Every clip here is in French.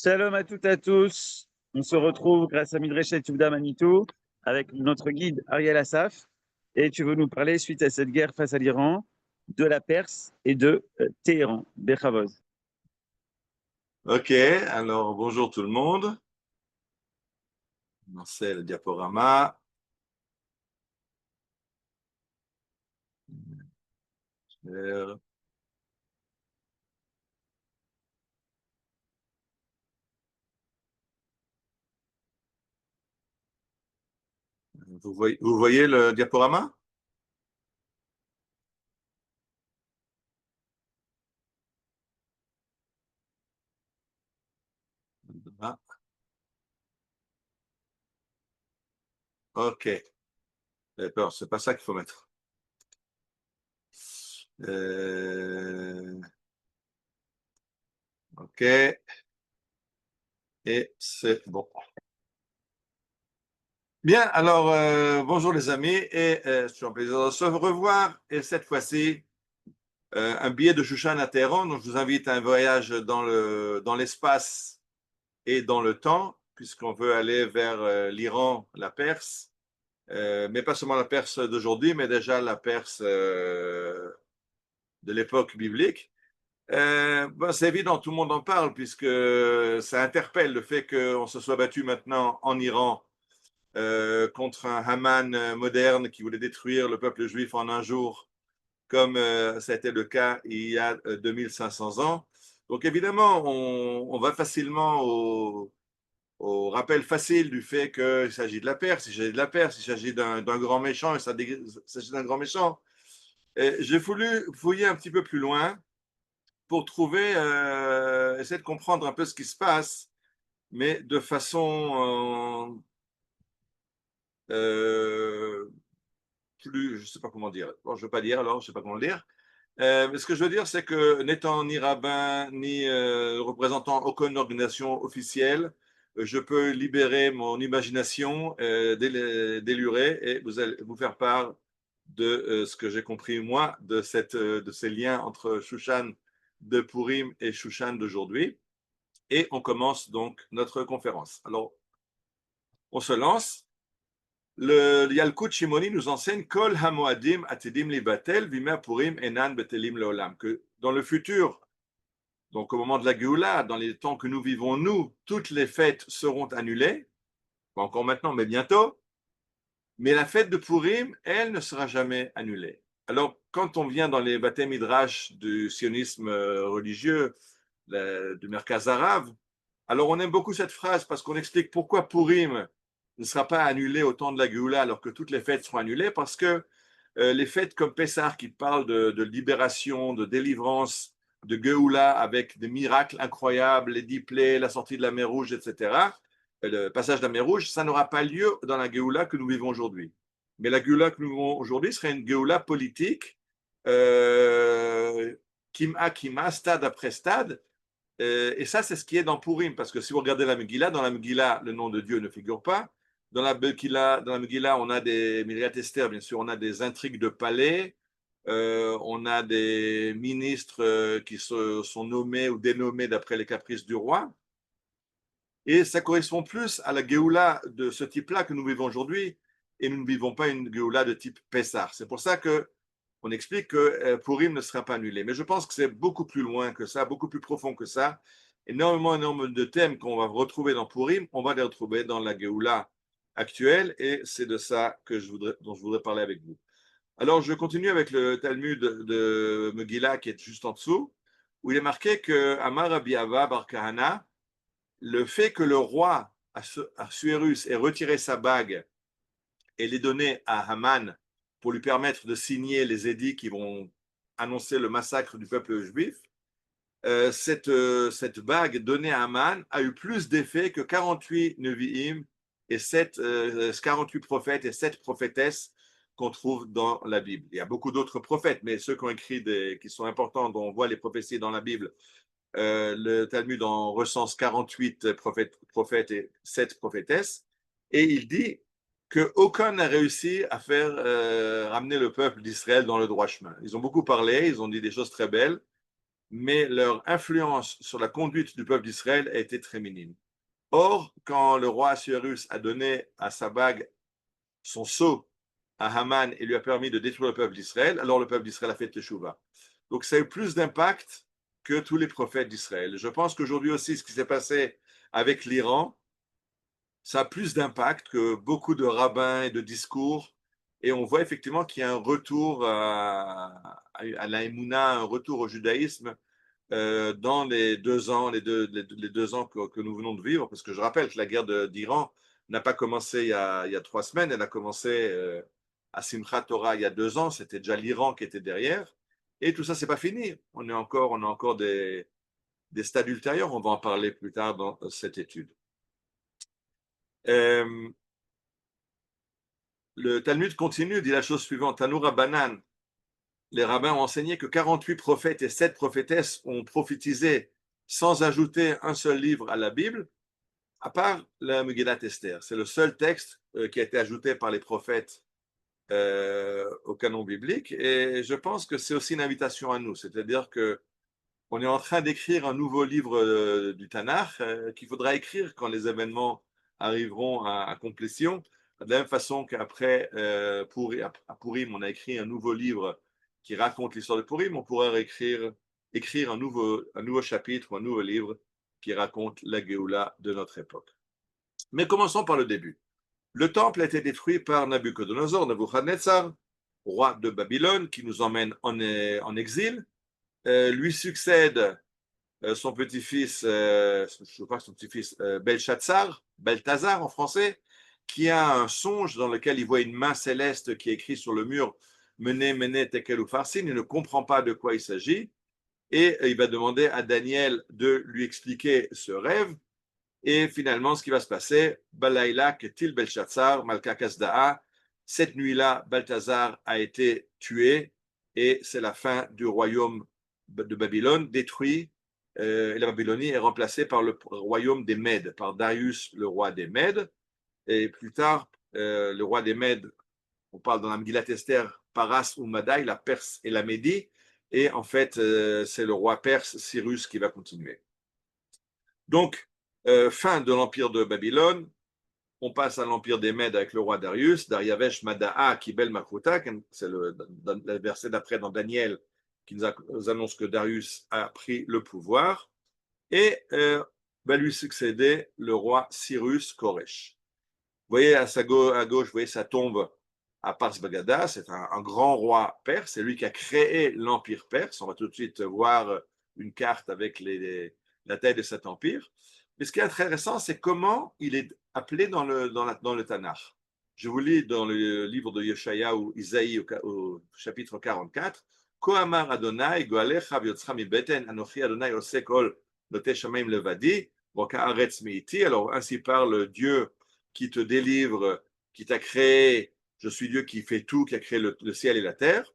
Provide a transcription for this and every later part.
Shalom à toutes et à tous. On se retrouve grâce à Midreshet Yehuda Manitou avec notre guide Ariel Assaf. Et tu veux nous parler, suite à cette guerre face à l'Iran, de la Perse et de Téhéran. Bechavos. Ok, alors bonjour tout le monde. C'est le diaporama. Euh, vous voyez le diaporama? Ah, ok, d'accord, c'est pas ça qu'il faut mettre. Ok, et c'est bon. Bien, alors bonjour les amis, et c'est un plaisir de se revoir. Et cette fois-ci, un billet de Shushan à Téhéran. Donc je vous invite à un voyage dans l'espace et dans le temps, puisqu'on veut aller vers l'Iran, la Perse, mais pas seulement la Perse d'aujourd'hui, mais déjà la Perse de l'époque biblique. C'est évident, tout le monde en parle, puisque ça interpelle le fait qu'on se soit battu maintenant en Iran contre un Haman moderne qui voulait détruire le peuple juif en un jour, comme ça a été le cas il y a 2500 ans. Donc évidemment, on va facilement au rappel facile du fait qu'il s'agit de la Perse, il s'agit de la Perse, il s'agit d'un grand méchant, il s'agit d'un grand méchant. J'ai voulu fouiller un petit peu plus loin pour trouver, essayer de comprendre un peu ce qui se passe, mais de façon plus, je ne sais pas comment dire. Bon, je ne veux pas dire, alors je ne sais pas comment le dire. Mais ce que je veux dire, c'est que n'étant ni rabbin, ni représentant aucune organisation officielle, je peux libérer mon imagination, délurer, et vous allez vous faire part de ce que j'ai compris, moi, de ces liens entre Shushan de Purim et Shushan d'aujourd'hui. Et on commence donc notre conférence. Alors, on se lance. Le Yalkut Shimoni nous enseigne Kol Hamoadim Atidim Libatel Vimea Purim Enan Betelim Leolam, que dans le futur, donc au moment de la Géoula, dans les temps que nous vivons nous, toutes les fêtes seront annulées, pas encore maintenant, mais bientôt, mais la fête de Purim, elle ne sera jamais annulée. Alors, quand on vient dans les Bate Midrash du sionisme religieux, du Merkaz Arabe, alors on aime beaucoup cette phrase parce qu'on explique pourquoi Purim ne sera pas annulé au temps de la Géoula alors que toutes les fêtes seront annulées, parce que les fêtes comme Pessah qui parlent de libération, de délivrance, de Géoula avec des miracles incroyables, les 10 plaies, la sortie de la mer Rouge, etc., le passage de la mer Rouge, ça n'aura pas lieu dans la Géoula que nous vivons aujourd'hui. Mais la Géoula que nous vivons aujourd'hui serait une Géoula politique, Kima Kima, stade après stade, et ça, c'est ce qui est dans Purim, parce que si vous regardez la Megillah, dans la Megillah, le nom de Dieu ne figure pas. Dans la Megillah, on a des Miriat Esther, bien sûr, on a des intrigues de palais, on a des ministres qui sont nommés ou dénommés d'après les caprices du roi. Et ça correspond plus à la Géoula de ce type-là que nous vivons aujourd'hui, et nous ne vivons pas une Géoula de type Pessah. C'est pour ça que on explique que Purim ne sera pas annulé. Mais je pense que c'est beaucoup plus loin que ça, beaucoup plus profond que ça. Énormément de thèmes qu'on va retrouver dans Purim, on va les retrouver dans la Géoula actuelle, et c'est de ça dont je voudrais parler avec vous. Alors, je continue avec le Talmud de Megillah qui est juste en dessous, où il est marqué que Amar Rabbi Abba Bar Kahana, le fait que le roi Assuérus ait retiré sa bague et l'ait donnée à Haman pour lui permettre de signer les édits qui vont annoncer le massacre du peuple juif, cette bague donnée à Haman a eu plus d'effet que 48 Nevi'im et 48 prophètes et 7 prophétesses qu'on trouve dans la Bible. Il y a beaucoup d'autres prophètes, mais ceux qui ont écrit qui sont importants, dont on voit les prophéties dans la Bible, le Talmud en recense 48 prophètes et 7 prophétesses, et il dit qu'aucun n'a réussi à faire ramener le peuple d'Israël dans le droit chemin. Ils ont beaucoup parlé, ils ont dit des choses très belles, mais leur influence sur la conduite du peuple d'Israël a été très minime. Or, quand le roi Assuérus a donné à sa bague son sceau à Haman et lui a permis de détruire le peuple d'Israël, alors le peuple d'Israël a fait Teshuvah. Donc ça a eu plus d'impact que tous les prophètes d'Israël. Je pense qu'aujourd'hui aussi, ce qui s'est passé avec l'Iran, ça a plus d'impact que beaucoup de rabbins et de discours. Et on voit effectivement qu'il y a un retour à la Emouna, un retour au judaïsme dans les 2 ans, les 2 ans que nous venons de vivre. Parce que je rappelle que la guerre d'Iran n'a pas commencé il y a 3 semaines, elle a commencé à Simchat Torah il y a 2 ans. C'était déjà l'Iran qui était derrière. Et tout ça, c'est pas fini. On a encore des stades ultérieurs. On va en parler plus tard dans cette étude. Le Talmud continue, dit la chose suivante. Tanoura Banan, les rabbins ont enseigné que 48 prophètes et 7 prophétesses ont prophétisé sans ajouter un seul livre à la Bible, à part la Megillat Esther. C'est le seul texte qui a été ajouté par les prophètes au canon biblique. Et je pense que c'est aussi une invitation à nous. C'est-à-dire que on est en train d'écrire un nouveau livre du Tanakh qu'il faudra écrire quand les événements arriveront à complétion. De la même façon qu'après à Purim, on a écrit un nouveau livre qui raconte l'histoire de Purim, on pourra écrire un nouveau chapitre ou un nouveau livre qui raconte la Géoula de notre époque. Mais commençons par le début. Le temple a été détruit par Nabuchodonosor, roi de Babylone, qui nous emmène en exil. Lui succède son petit-fils, je crois que son petit-fils Beltazar en français, qui a un songe dans lequel il voit une main céleste qui est écrite sur le mur Mene, Mene, Tekel ou Farsin. Il ne comprend pas de quoi il s'agit et il va demander à Daniel de lui expliquer ce rêve. Et finalement, ce qui va se passer, Balaïla, Ketil Belshazzar, Malka Kasda'a, cette nuit-là, Balthazar a été tué et c'est la fin du royaume de Babylone, détruit. Et la Babylonie est remplacée par le royaume des Mèdes, par Darius, le roi des Mèdes. Et plus tard, le roi des Mèdes, on parle dans la Megillat Esther, Paras ou Madaï, la Perse et la Médie. Et en fait, c'est le roi perse, Cyrus, qui va continuer. Donc, fin de l'empire de Babylone, on passe à l'empire des Mèdes avec le roi Darius, Dariavesh Mada'a Kibel Makruta, c'est le verset d'après dans Daniel qui nous annonce que Darius a pris le pouvoir, et va lui succéder le roi Cyrus Koresh. Vous voyez à gauche, vous voyez sa tombe à Pars Bagada, c'est un grand roi perse, c'est lui qui a créé l'empire perse. On va tout de suite voir une carte avec la taille de cet empire. Mais ce qui est intéressant, c'est comment il est appelé dans le Tanakh. Je vous lis dans le livre de Yeshaya ou Isaïe au chapitre 44. Kohamar Adonai, Goalecha v'yotzcha mi beten, Anochi Adonai oseh kol noteh shamayim levadi, v'ka'aretz me'iti. Alors ainsi parle Dieu qui te délivre, qui t'a créé. Je suis Dieu qui fait tout, qui a créé le ciel et la terre.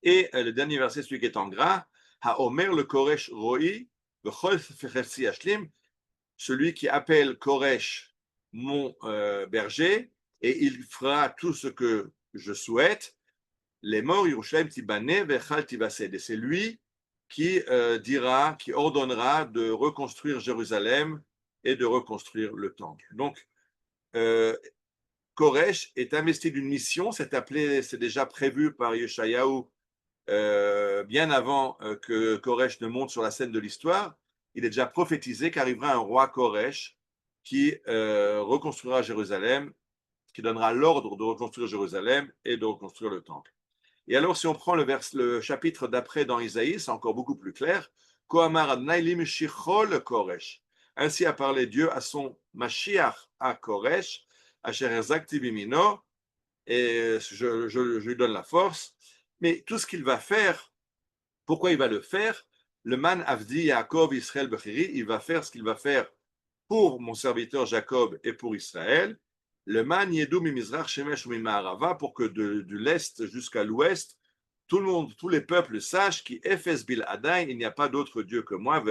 Et le dernier verset, celui qui est en gras, Haomer le Koresh Roi, v'chol fechelsi ashlim, celui qui appelle Koresh mon berger, et il fera tout ce que je souhaite. Les morts, Yerushalayim tibane vechal tivased. Et c'est lui qui dira, qui ordonnera de reconstruire Jérusalem et de reconstruire le temple. Donc, Koresh est investi d'une mission, c'est déjà prévu par Yeshayahu bien avant que Koresh ne monte sur la scène de l'histoire. Il est déjà prophétisé qu'arrivera un roi Koresh qui reconstruira Jérusalem, qui donnera l'ordre de reconstruire Jérusalem et de reconstruire le temple. Et alors, si on prend le chapitre d'après dans Isaïe, c'est encore beaucoup plus clair. Kohamar Adonai lim shichol Koresh. Ainsi a parlé Dieu à son Mashiach à Koresh, Asher erzakti bimino, et je lui donne la force. Mais tout ce qu'il va faire, pourquoi il va le faire? Le man avdi Yaakov Israël Bechiri, il va faire ce qu'il va faire pour mon serviteur Jacob et pour Israël. Le man Yedou mimizrach shemesh mima'arava, pour que du l'est jusqu'à l'ouest, tout le monde, tous les peuples sachent qu'Efes bil Adai, il n'y a pas d'autre Dieu que moi.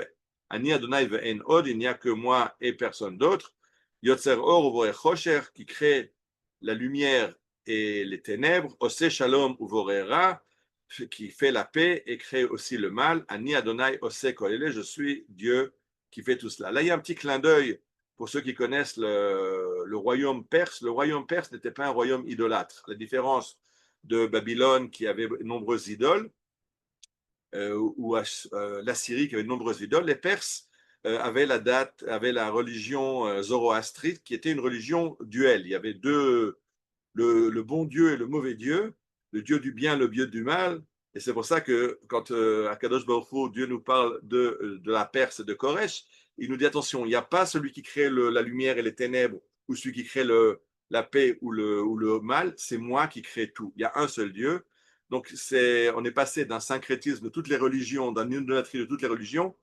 Ani Adonai ve'en od, il n'y a que moi et personne d'autre. Yotzer or uvoreh chosher, qui crée la lumière et les ténèbres. Oseh shalom uvoreh ra, qui fait la paix et crée aussi le mal. Ani Adonai Oseh Kol Eleh, je suis Dieu qui fait tout cela. Là, il y a un petit clin d'œil pour ceux qui connaissent le royaume perse. Le royaume perse n'était pas un royaume idolâtre. La différence de Babylone qui avait de nombreuses idoles, ou la Syrie qui avait de nombreuses idoles, les Perses avaient la religion zoroastrite qui était une religion duelle. Il y avait deux, le bon Dieu et le mauvais Dieu, le Dieu du bien, le Dieu du mal. Et c'est pour ça que quand Akadosh Baruch Hu, Dieu nous parle de la Perse et de Koresh, il nous dit attention, il n'y a pas celui qui crée la lumière et les ténèbres, ou celui qui crée la paix ou le mal, c'est moi qui crée tout. Il y a un seul Dieu. Donc on est passé d'un syncrétisme de toutes les religions, d'un idolâtrie de toutes les religions,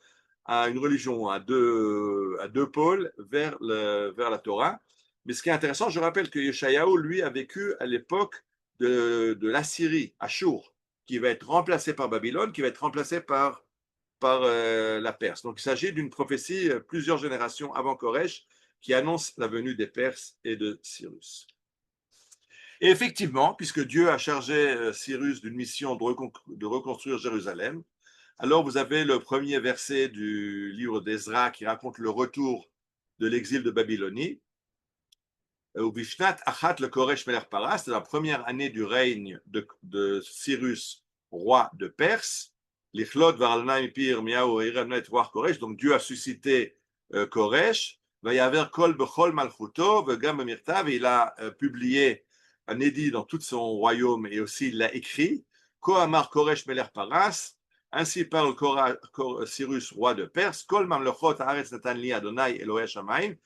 à une religion à deux pôles vers la Torah. Mais ce qui est intéressant, je rappelle que Yeshayahu, lui, a vécu à l'époque de l'Assyrie, Ashur, qui va être remplacé par Babylone, qui va être remplacé par la Perse. Donc il s'agit d'une prophétie plusieurs générations avant Koresh qui annonce la venue des Perses et de Cyrus. Et effectivement, puisque Dieu a chargé Cyrus d'une mission de reconstruire Jérusalem, alors vous avez le premier verset du livre d'Ezra qui raconte le retour de l'exil de Babylonie. Vishnat Achat le Koresh Melech Paras, c'est la première année du règne de Cyrus, roi de Perse. Lichlot Varalnaim Pir Miaou Irenet War Koresh, donc Dieu a suscité Koresh. Vayaver Kol Bechol Malchuto, Vegam Bemirtav, il a publié un édit dans tout son royaume et aussi il l'a écrit. Kohamar Koresh Melech Paras, ainsi parle Cyrus, roi de Perse. Kol Mamlechot Haaretz Natan Li Adonai Elohei Shamayim,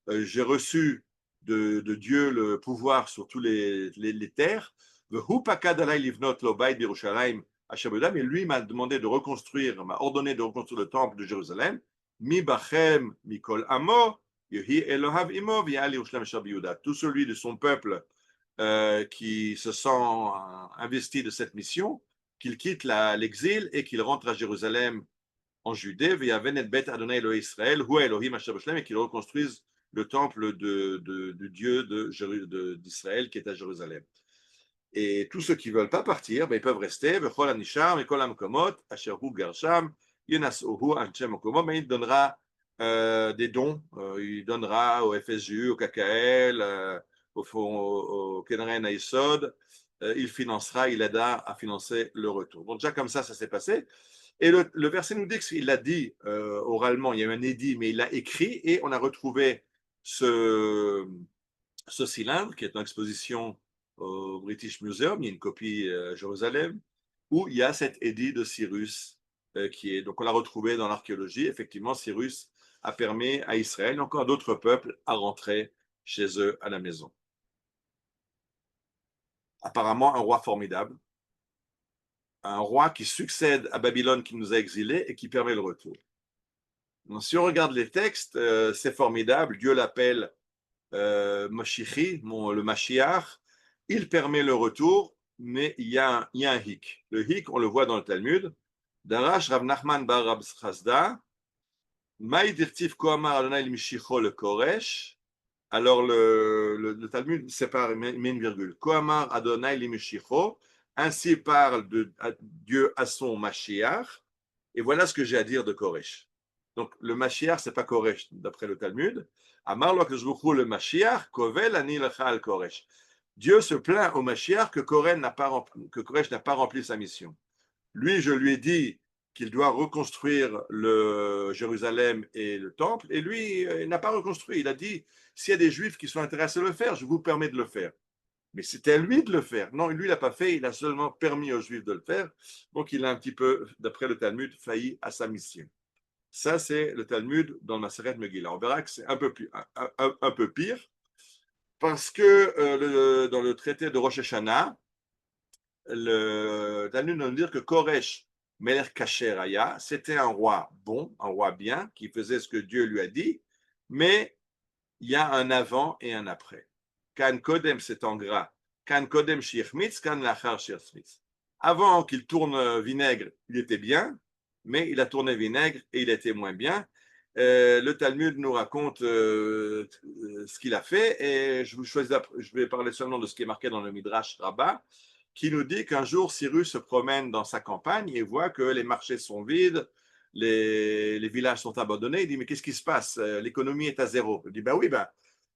j'ai reçu de Dieu le pouvoir sur tous les terres. Et lui m'a demandé de reconstruire, m'a ordonné de reconstruire le temple de Jérusalem. Tout celui de son peuple qui se sent investi de cette mission, qu'il quitte l'exil et qu'il rentre à Jérusalem en Judée, et qu'il reconstruise le temple du Dieu d'Israël qui est à Jérusalem. Et tous ceux qui ne veulent pas partir, ils peuvent rester. Mais il donnera des dons. Il donnera au FSU, au KKL, au Kenren Aïsod. Il financera, il aidera à financer le retour. Donc déjà comme ça s'est passé. Et le verset nous dit qu'il l'a dit oralement, il y a eu un édit, mais il l'a écrit et on a retrouvé ce cylindre qui est en exposition au British Museum, il y a une copie à Jérusalem, où il y a cet édit de Cyrus qui est. Donc on l'a retrouvé dans l'archéologie. Effectivement, Cyrus a permis à Israël et encore à d'autres peuples à rentrer chez eux à la maison. Apparemment, un roi formidable. Un roi qui succède à Babylone qui nous a exilés et qui permet le retour. Donc, si on regarde les textes, c'est formidable. Dieu l'appelle Mashiach, le Mashiach. Il permet le retour, mais il y a un hic. Le hic, on le voit dans le Talmud. Darash Rav Nachman bar Rab Chazda, Maï dirtiv koamar Adonai l'mishicho le Koresh. Alors le Talmud sépare, met une virgule. Koamar Adonai l'mishicho. Ainsi parle Dieu à son Mashiach. Et voilà ce que j'ai à dire de Koresh. Donc, le Mashiach, ce n'est pas Koresh, d'après le Talmud. Amar lo le Mashiach, kovel ani lecha al Koresh. Dieu se plaint au Mashiach que Koresh n'a pas rempli sa mission. Lui, je lui ai dit qu'il doit reconstruire le Jérusalem et le temple, et lui, il n'a pas reconstruit. Il a dit, s'il y a des Juifs qui sont intéressés à le faire, je vous permets de le faire. Mais c'était à lui de le faire. Non, lui, il n'a pas fait, il a seulement permis aux Juifs de le faire. Donc, il a un petit peu, d'après le Talmud, failli à sa mission. Ça, c'est le Talmud dans le Maseret Megillah. On verra que c'est un peu pire, parce que dans le traité de Rosh Hashanah, le Talmud nous dit que Koresh Melech Kasher Aya, c'était un roi bon, un roi bien, qui faisait ce que Dieu lui a dit, mais il y a un avant et un après. Kan Kodem, c'est en gras. Kan Kodem Shirmitz, Kan Lachar Shirmitz. Avant qu'il tourne vinaigre, il était bien, mais il a tourné vinaigre et il était moins bien. Le Talmud nous raconte ce qu'il a fait et je vais parler seulement de ce qui est marqué dans le Midrash Rabbah, qui nous dit qu'un jour, Cyrus se promène dans sa campagne et voit que les marchés sont vides, les villages sont abandonnés. Il dit, mais qu'est-ce qui se passe? L'économie est à zéro. Il dit, ben oui, ben,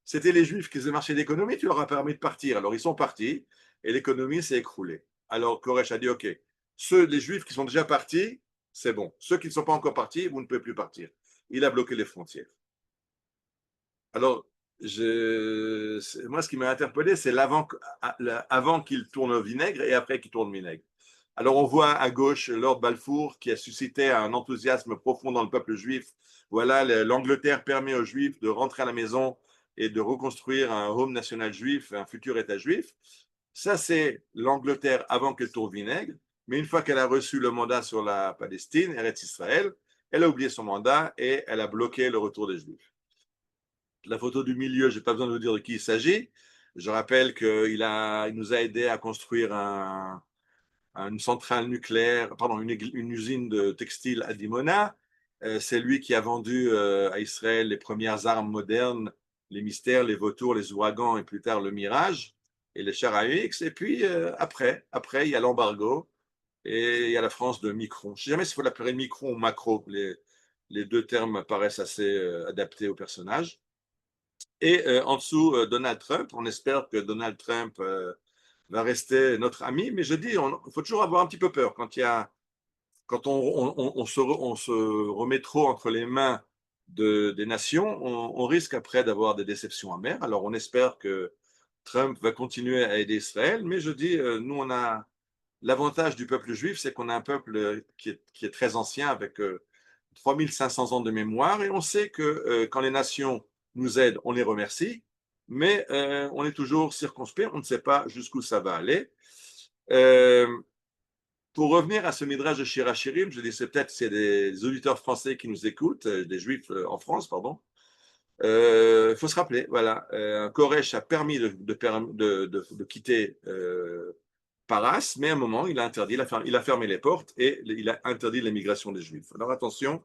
c'était les Juifs qui faisaient marcher l'économie, tu leur as permis de partir. Alors, ils sont partis et l'économie s'est écroulée. Alors, Koresh a dit, OK, les Juifs qui sont déjà partis, c'est bon. Ceux qui ne sont pas encore partis, vous ne pouvez plus partir. Il a bloqué les frontières. Alors, moi, ce qui m'a interpellé, c'est avant qu'il tourne au vinaigre et après qu'il tourne au vinaigre. Alors, on voit à gauche Lord Balfour qui a suscité un enthousiasme profond dans le peuple juif. Voilà, l'Angleterre permet aux Juifs de rentrer à la maison et de reconstruire un home national juif, un futur État juif. Ça, c'est l'Angleterre avant qu'elle tourne au vinaigre. Mais une fois qu'elle a reçu le mandat sur la Palestine, Eretz Israël, elle a oublié son mandat et elle a bloqué le retour des Juifs. La photo du milieu, je n'ai pas besoin de vous dire de qui il s'agit. Je rappelle qu'il nous a aidé à construire une centrale nucléaire, pardon, une usine de textile à Dimona. C'est lui qui a vendu à Israël les premières armes modernes, les mystères, les vautours, les ouragans et plus tard le Mirage et les chars AUX. Et puis après, il y a l'embargo et il y a la France de Micron. Je ne sais jamais s'il faut l'appeler Micron ou Macro. Les deux termes paraissent assez adaptés au personnage. Et en dessous, Donald Trump. On espère que Donald Trump va rester notre ami. Mais je dis, il faut toujours avoir un petit peu peur. Quand on se remet trop entre les mains des nations, on risque après d'avoir des déceptions amères. Alors on espère que Trump va continuer à aider Israël. Mais je dis, nous, on a l'avantage du peuple juif, c'est qu'on a un peuple qui est très ancien, avec 3500 ans de mémoire, et on sait que quand les nations nous aident, on les remercie, mais on est toujours circonspect, on ne sait pas jusqu'où ça va aller. Euh, pour revenir à ce midrash de Shirachirim, je dis c'est peut-être c'est des auditeurs français qui nous écoutent, des juifs en France, pardon. Il faut se rappeler, voilà, Koresh a permis de quitter Paras, mais à un moment, il a fermé les portes et il a interdit l'émigration des Juifs. Alors attention,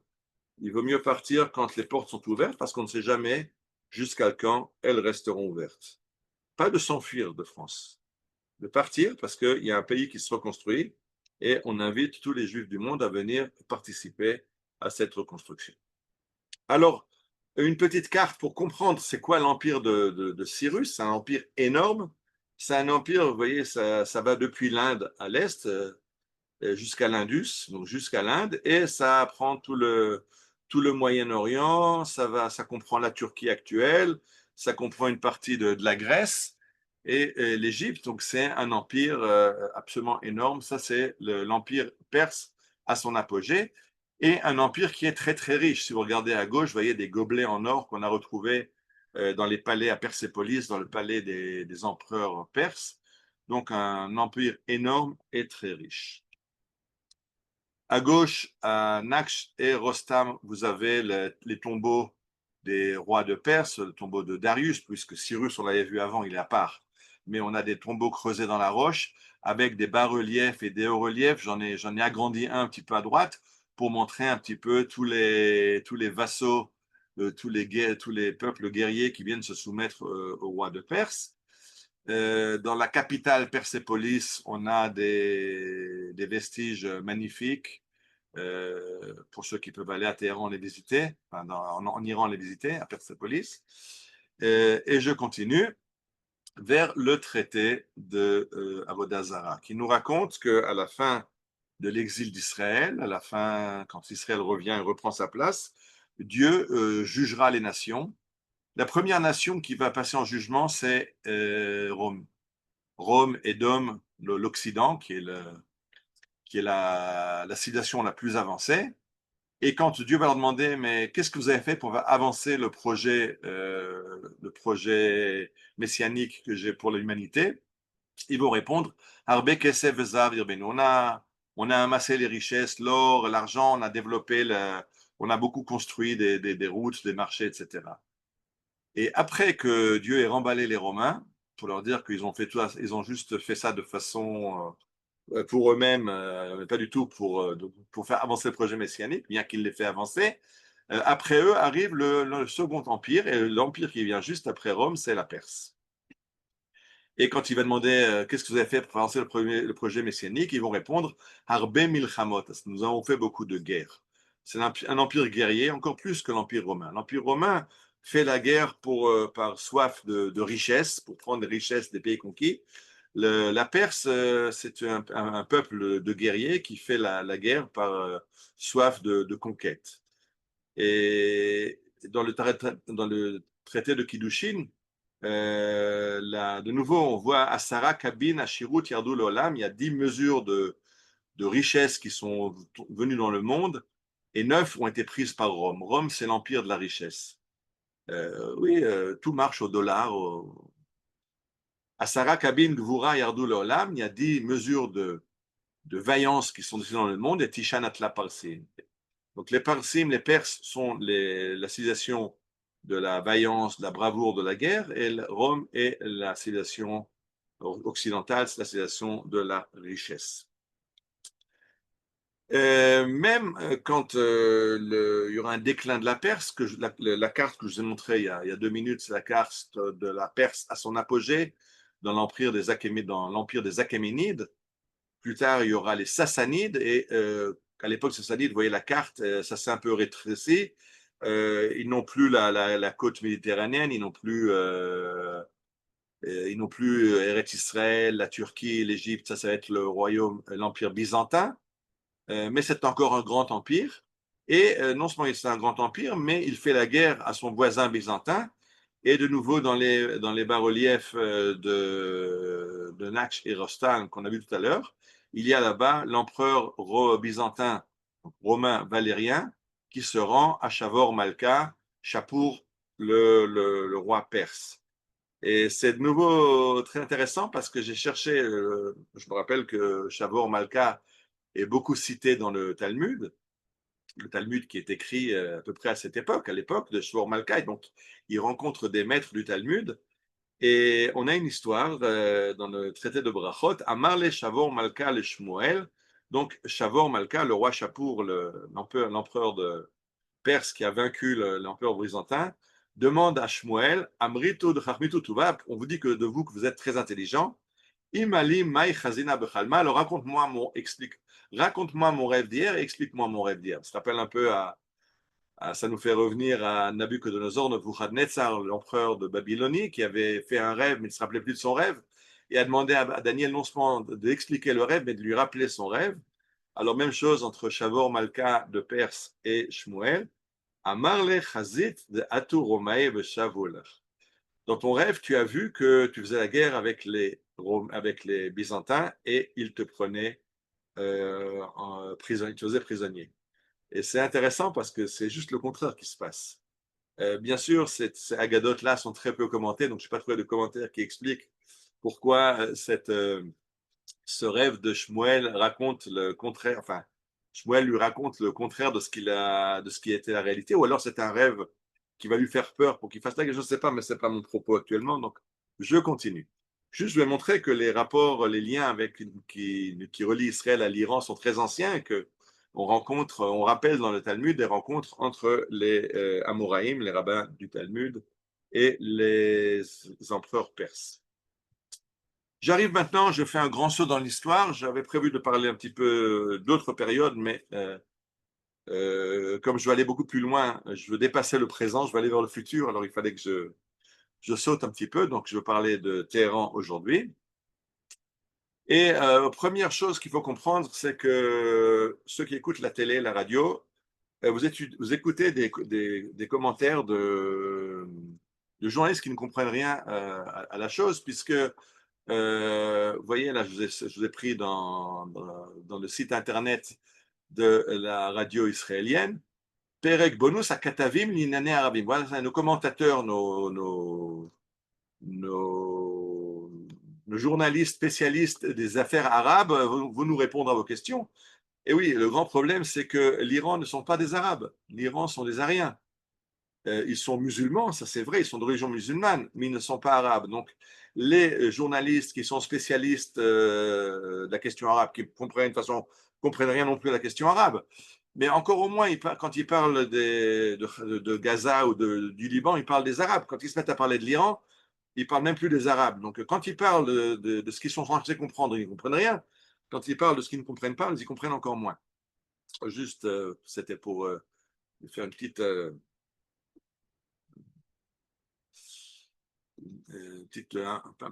il vaut mieux partir quand les portes sont ouvertes parce qu'on ne sait jamais jusqu'à quand elles resteront ouvertes. Pas de s'enfuir de France, de partir parce qu'il y a un pays qui se reconstruit et on invite tous les Juifs du monde à venir participer à cette reconstruction. Alors, une petite carte pour comprendre c'est quoi l'empire de Cyrus. C'est un empire énorme. C'est un empire, vous voyez, ça va depuis l'Inde à l'est jusqu'à l'Indus, donc jusqu'à l'Inde, et ça prend tout le Moyen-Orient, ça comprend la Turquie actuelle, ça comprend une partie de la Grèce et l'Égypte. Donc c'est un empire absolument énorme. Ça, c'est l'empire perse à son apogée, et un empire qui est très très riche. Si vous regardez à gauche, vous voyez des gobelets en or qu'on a retrouvés dans les palais à Persépolis, dans le palais des empereurs perses. Donc un empire énorme et très riche. À gauche, à Nakhch et Rostam, vous avez les tombeaux des rois de Perse, le tombeau de Darius, puisque Cyrus, on l'avait vu avant, il est à part. Mais on a des tombeaux creusés dans la roche avec des bas-reliefs et des hauts-reliefs. J'en ai agrandi un petit peu à droite pour montrer un petit peu tous les vassaux, tous les peuples guerriers qui viennent se soumettre au roi de Perse. Dans la capitale Persépolis, on a des vestiges magnifiques. Pour ceux qui peuvent aller à Téhéran les visiter, enfin en Iran les visiter, à Persépolis. Et je continue vers le traité de Avodah Zarah, qui nous raconte qu'à la fin de l'exil d'Israël, à la fin, quand Israël revient et reprend sa place, Dieu jugera les nations. La première nation qui va passer en jugement, c'est Rome. Rome, Édom, l'Occident, qui est la civilisation la plus avancée. Et quand Dieu va leur demander, mais qu'est-ce que vous avez fait pour avancer le projet messianique que j'ai pour l'humanité, ils vont répondre, Arbe Kesef Zav Irbenu. On a amassé les richesses, l'or, l'argent, on a développé, on a beaucoup construit des routes, des marchés, etc. Et après que Dieu ait remballé les Romains, pour leur dire qu'ils ont fait tout, ils ont juste fait ça de façon pour eux-mêmes, pas du tout pour faire avancer le projet messianique, bien qu'il l'ait fait avancer. Après eux arrive le second empire, et l'empire qui vient juste après Rome, c'est la Perse. Et quand il va demander qu'est-ce que vous avez fait pour avancer le projet messianique, ils vont répondre Harbe Milchamot. Nous avons fait beaucoup de guerres. C'est un empire guerrier, encore plus que l'empire romain. L'empire romain fait la guerre par soif de richesse, pour prendre les richesses des pays conquis. La Perse, c'est un peuple de guerriers qui fait la guerre par soif de conquête. Et dans le traité de Kiddushin, de nouveau, on voit Asara, Kabin, Ashirut, Yardul Olam. Il y a 10 mesures de richesse qui sont venues dans le monde et 9 ont été prises par Rome. Rome, c'est l'empire de la richesse. Oui, tout marche au dollar. Asara, Kabin, Gvura, Yardul Olam. Il y a 10 mesures de vaillance qui sont décidées dans le monde et Tishan Atla Parsim. Donc les Parsim, les Perses, sont la civilisation de la vaillance, de la bravoure, de la guerre, et Rome est la civilisation occidentale, c'est la civilisation de la richesse. Même quand il y aura un déclin de la Perse, la carte que je vous ai montrée il y a 2 minutes, c'est la carte de la Perse à son apogée dans l'empire des Achéménides. Plus tard, il y aura les Sassanides, et à l'époque sassanide, vous voyez la carte, ça s'est un peu rétréci. Ils n'ont plus la côte méditerranéenne, ils n'ont plus Eretz Israël, la Turquie, l'Égypte, ça va être l'empire byzantin, mais c'est encore un grand empire. Et non seulement c'est un grand empire, mais il fait la guerre à son voisin byzantin. Et de nouveau, dans les bas-reliefs de Naksh et Rostam qu'on a vu tout à l'heure, il y a là-bas l'empereur byzantin romain Valérien qui se rend à Chavor Malka, Chapour, le roi perse. Et c'est de nouveau très intéressant parce que j'ai cherché, je me rappelle que Chavor Malka est beaucoup cité dans le Talmud qui est écrit à peu près à cette époque, à l'époque de Shlomo Malka. Donc, il rencontre des maîtres du Talmud. Et on a une histoire dans le traité de Brachot, Amar le Shavor Malka le Shmuel. Donc, Shavor Malka, le roi Chapour, l'empereur de Perse qui a vaincu l'empereur byzantin, demande à Shmuel, Amritu de Chachmitu Tuvab, on vous dit que de vous que vous êtes très intelligent, Imali Mai Chazina Bechalma, alors raconte-moi mon rêve d'hier et explique-moi mon rêve d'hier. Ça se rappelle un peu ça nous fait revenir à Nabucodonosor, Nebuchadnezzar, l'empereur de Babylonie, qui avait fait un rêve, mais il ne se rappelait plus de son rêve, et a demandé à Daniel non seulement d'expliquer le rêve, mais de lui rappeler son rêve. Alors, même chose entre Shavor Malka de Perse et Shmuel. Amarle Chazit de Atu Romae Beshavul. Dans ton rêve, tu as vu que tu faisais la guerre avec les Byzantins et ils te prenaient prisonnier, ils te faisaient prisonnier. Et c'est intéressant parce que c'est juste le contraire qui se passe. Bien sûr, ces agadotes-là sont très peu commentées, donc je n'ai pas trouvé de commentaires qui expliquent pourquoi ce rêve de Shmuel raconte le contraire, enfin, Shmuel lui raconte le contraire de ce qui était la réalité, ou alors c'est un rêve qui va lui faire peur pour qu'il fasse ça, je ne sais pas, mais ce n'est pas mon propos actuellement, donc je continue. Juste, je vais montrer que les rapports, les liens qui relient Israël à l'Iran sont très anciens et que on rappelle dans le Talmud des rencontres entre les Amoraïm, les rabbins du Talmud, et les empereurs perses. J'arrive maintenant, je fais un grand saut dans l'histoire. J'avais prévu de parler un petit peu d'autres périodes, mais comme je veux aller beaucoup plus loin, je veux dépasser le présent, je veux aller vers le futur, alors il fallait que je saute un petit peu. Donc, je veux parler de Téhéran aujourd'hui. Et première chose qu'il faut comprendre, c'est que ceux qui écoutent la télé, la radio, vous écoutez des commentaires de journalistes qui ne comprennent rien à la chose, puisque vous voyez, là, je vous ai pris dans le site internet de la radio israélienne. Perek bonus à Katavim l'inane arabim. Voilà, nos commentateurs, nos journalistes spécialistes des affaires arabes vont nous répondre à vos questions. Et oui, le grand problème, c'est que l'Iran ne sont pas des Arabes. L'Iran sont des Ariens. Ils sont musulmans, ça c'est vrai, ils sont de religion musulmane, mais ils ne sont pas arabes. Donc, les journalistes qui sont spécialistes de la question arabe, qui comprennent rien non plus à la question arabe, mais encore au moins, quand ils parlent de Gaza ou du Liban, ils parlent des Arabes. Quand ils se mettent à parler de l'Iran, ils ne parlent même plus des Arabes. Donc, quand ils parlent de ce qu'ils sont censés comprendre, ils ne comprennent rien. Quand ils parlent de ce qu'ils ne comprennent pas, ils y comprennent encore moins. Juste, c'était pour faire une petite,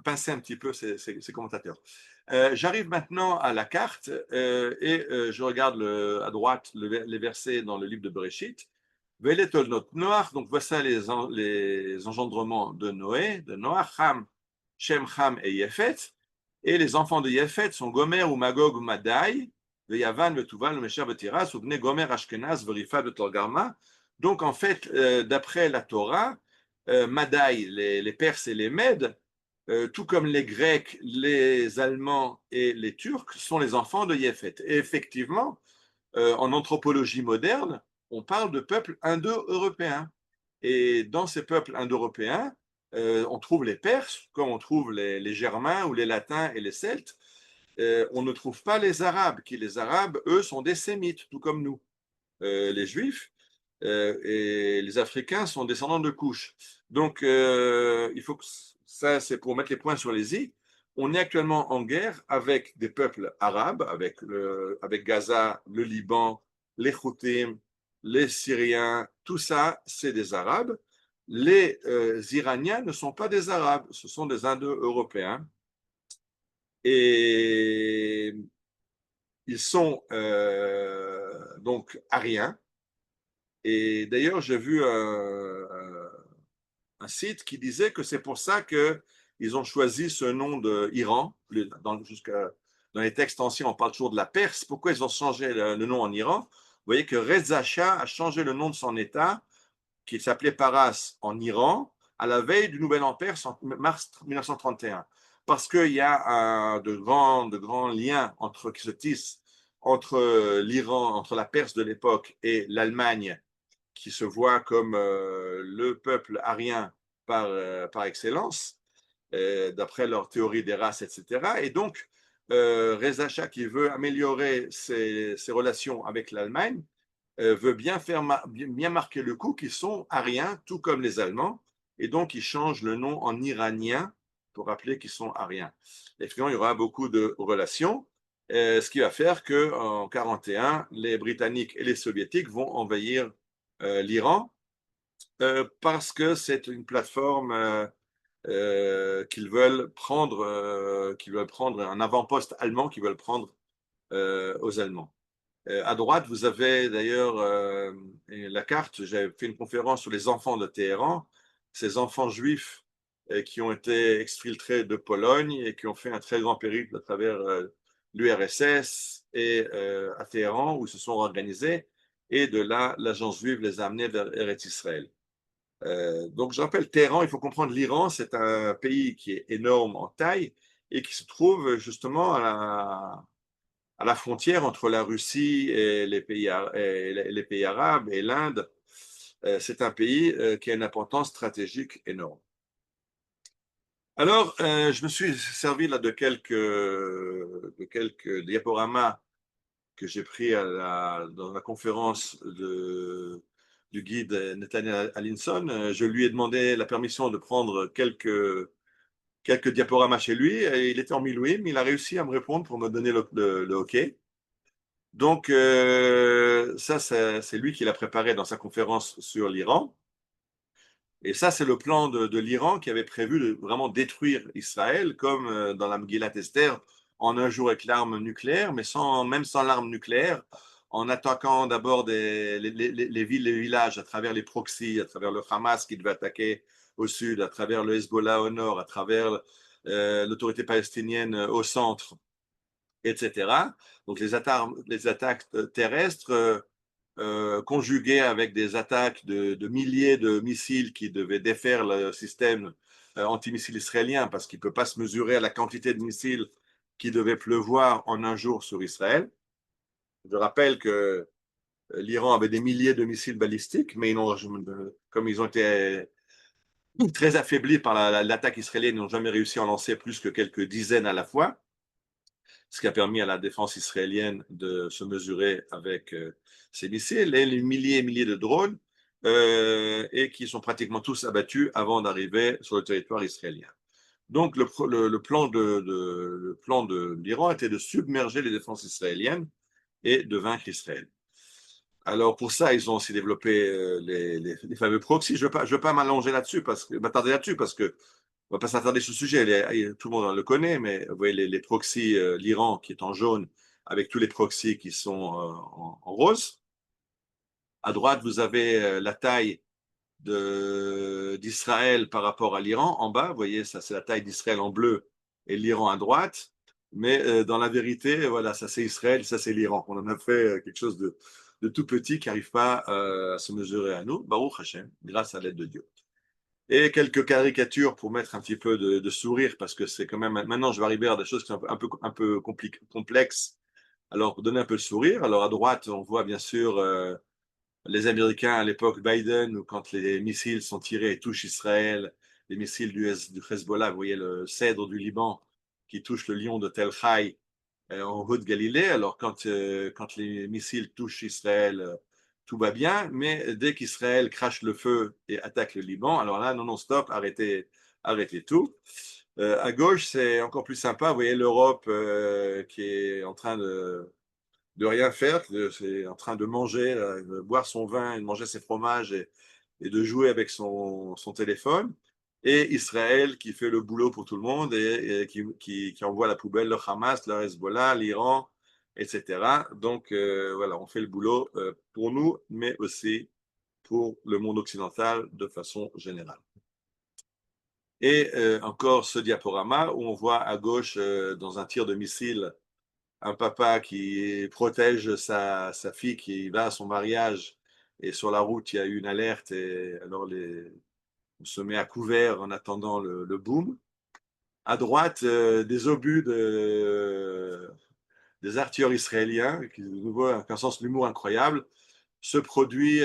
pincer un petit peu ces commentateurs. J'arrive maintenant à la carte et je regarde à droite les versets dans le livre de Bereshit. Veletolnot Noach, donc voici les engendrements de Noé, de Noach, Ham, Shem, Ham et Yefet. Et les enfants de Yefet sont Gomer ou Magog ou Madai, Yavan, Tuval, Mesher, Tiras, ou Bnei Gomer, Ashkenaz, Verifa, Torgarma. Donc en fait, d'après la Torah, Madai, les Perses et les Mèdes, tout comme les Grecs, les Allemands et les Turcs, sont les enfants de Yefet. Et effectivement, en anthropologie moderne, on parle de peuples indo-européens. Et dans ces peuples indo-européens, on trouve les Perses, comme on trouve les Germains ou les Latins et les Celtes. On ne trouve pas les Arabes, qui les Arabes, eux, sont des Sémites, tout comme nous. Les Juifs et les Africains sont descendants de Couche. Donc, il faut que ça, c'est pour mettre les points sur les i. On est actuellement en guerre avec des peuples arabes, avec Gaza, le Liban, les Houthis, les Syriens, tout ça, c'est des Arabes. Les Iraniens ne sont pas des Arabes, ce sont des Indo-Européens. Et ils sont donc ariens. Et d'ailleurs, j'ai vu un site qui disait que c'est pour ça qu'ils ont choisi ce nom d'Iran. Dans les textes anciens, on parle toujours de la Perse. Pourquoi ils ont changé le nom en Iran? Vous voyez que Reza Shah a changé le nom de son État, qui s'appelait Paras en Iran, à la veille du Nouvel An perse en mars 1931. Parce qu'il y a de grands liens qui se tissent entre l'Iran, entre la Perse de l'époque et l'Allemagne, qui se voit comme le peuple arien par excellence, d'après leur théorie des races, etc. Et donc, Reza Shah, qui veut améliorer ses relations avec l'Allemagne, veut bien marquer le coup qu'ils sont ariens, tout comme les Allemands, et donc ils changent le nom en iranien pour rappeler qu'ils sont ariens. Et finalement, il y aura beaucoup de relations, ce qui va faire qu'en 1941, les Britanniques et les Soviétiques vont envahir l'Iran parce que c'est une plateforme qu'ils veulent prendre un avant-poste allemand qu'ils veulent prendre aux Allemands. À droite, vous avez d'ailleurs la carte. J'avais fait une conférence sur les enfants de Téhéran, ces enfants juifs qui ont été exfiltrés de Pologne et qui ont fait un très grand périple à travers l'URSS et à Téhéran, où ils se sont organisés. Et de là, l'agence juive les a amenés vers Eretz Israël. Donc, je rappelle, Téhéran, il faut comprendre, l'Iran, c'est un pays qui est énorme en taille et qui se trouve justement à la frontière entre la Russie et les pays arabes et l'Inde. C'est un pays qui a une importance stratégique énorme. Alors, je me suis servi là de quelques diaporamas que j'ai pris dans la conférence du guide Nathaniel Allinson. Je lui ai demandé la permission de prendre quelques diaporamas chez lui. Et il était en Milouim, il a réussi à me répondre pour me donner le OK. Donc, ça, c'est lui qui l'a préparé dans sa conférence sur l'Iran. Et ça, c'est le plan de l'Iran qui avait prévu de vraiment détruire Israël, comme dans la Megillat Esther, en un jour avec l'arme nucléaire, mais même sans l'arme nucléaire, en attaquant d'abord les villes, les villages à travers les proxys, à travers le Hamas qui devait attaquer au sud, à travers le Hezbollah au nord, à travers l'autorité palestinienne au centre, etc. Donc les attaques terrestres conjuguées avec des attaques de milliers de missiles qui devaient défaire le système antimissile israélien parce qu'il ne peut pas se mesurer à la quantité de missiles qui devait pleuvoir en un jour sur Israël. Je rappelle que l'Iran avait des milliers de missiles balistiques, mais comme ils ont été très affaiblis par l'attaque israélienne, ils n'ont jamais réussi à en lancer plus que quelques dizaines à la fois, ce qui a permis à la défense israélienne de se mesurer avec ces missiles. Et les milliers et milliers de drones et qui sont pratiquement tous abattus avant d'arriver sur le territoire israélien. Donc le plan de l'Iran était de submerger les défenses israéliennes et de vaincre Israël. Alors pour ça, ils ont aussi développé les fameux proxys. Je ne veux pas m'allonger là-dessus, m'attarder là-dessus, parce que on va pas s'attarder sur ce sujet. Tout le monde le connaît, mais vous voyez les proxys, l'Iran qui est en jaune, avec tous les proxys qui sont en rose. À droite, vous avez la taille d'Israël par rapport à l'Iran. En bas, vous voyez, ça c'est la taille d'Israël en bleu et l'Iran à droite. Mais dans la vérité, voilà, ça c'est Israël, ça c'est l'Iran. On en a fait quelque chose de tout petit qui n'arrive pas à se mesurer à nous. Baruch Hashem, grâce à l'aide de Dieu. Et quelques caricatures pour mettre un petit peu de sourire, parce que c'est quand même, maintenant je vais arriver à des choses qui sont un peu complexes. Alors, pour donner un peu le sourire, alors à droite, on voit bien sûr les Américains à l'époque Biden, où quand les missiles sont tirés et touchent Israël, les missiles du Hezbollah, vous voyez le cèdre du Liban qui touche le lion de Tel Haï en Haute-Galilée. Alors quand les missiles touchent Israël, tout va bien, mais dès qu'Israël crache le feu et attaque le Liban, alors là, non, non, stop, arrêtez tout. À gauche, c'est encore plus sympa, vous voyez l'Europe qui est en train de rien faire, c'est en train de manger, de boire son vin, et de manger ses fromages et de jouer avec son téléphone. Et Israël qui fait le boulot pour tout le monde et qui envoie à la poubelle le Hamas, le Hezbollah, l'Iran, etc. Donc voilà, on fait le boulot pour nous, mais aussi pour le monde occidental de façon générale. Et encore ce diaporama où on voit à gauche, dans un tir de missile, un papa qui protège sa fille qui va à son mariage, et sur la route, il y a eu une alerte, et alors on se met à couvert en attendant le boom. À droite, des obus des artilleurs israéliens, qui de nouveau ont un sens de l'humour incroyable. Ce produit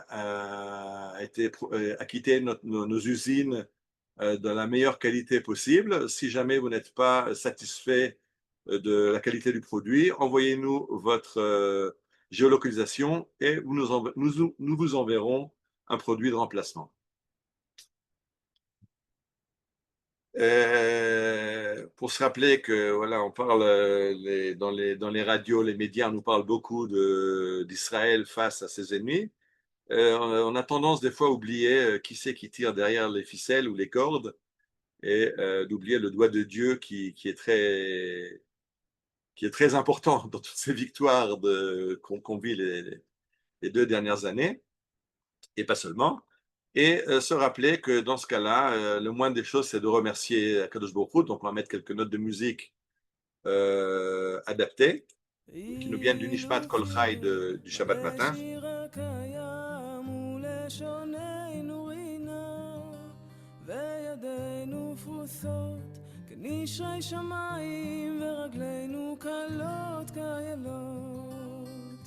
a quitté nos usines de la meilleure qualité possible. Si jamais vous n'êtes pas satisfait de la qualité du produit, envoyez-nous votre géolocalisation et nous vous enverrons un produit de remplacement. Pour se rappeler que voilà, on parle dans les radios, les médias, on nous parle beaucoup d'Israël face à ses ennemis. On a tendance des fois à oublier qui c'est qui tire derrière les ficelles ou les cordes, et d'oublier le doigt de Dieu qui est très important dans toutes ces victoires qu'on vit les 2 dernières années, et pas seulement. Et se rappeler que dans ce cas-là, le moindre des choses, c'est de remercier Kadosh Baruch Hu. Donc on va mettre quelques notes de musique adaptées, qui nous viennent du Nishmat Kol Chai du Shabbat matin. כנשרי שמיים ורגלינו קלות כאיילות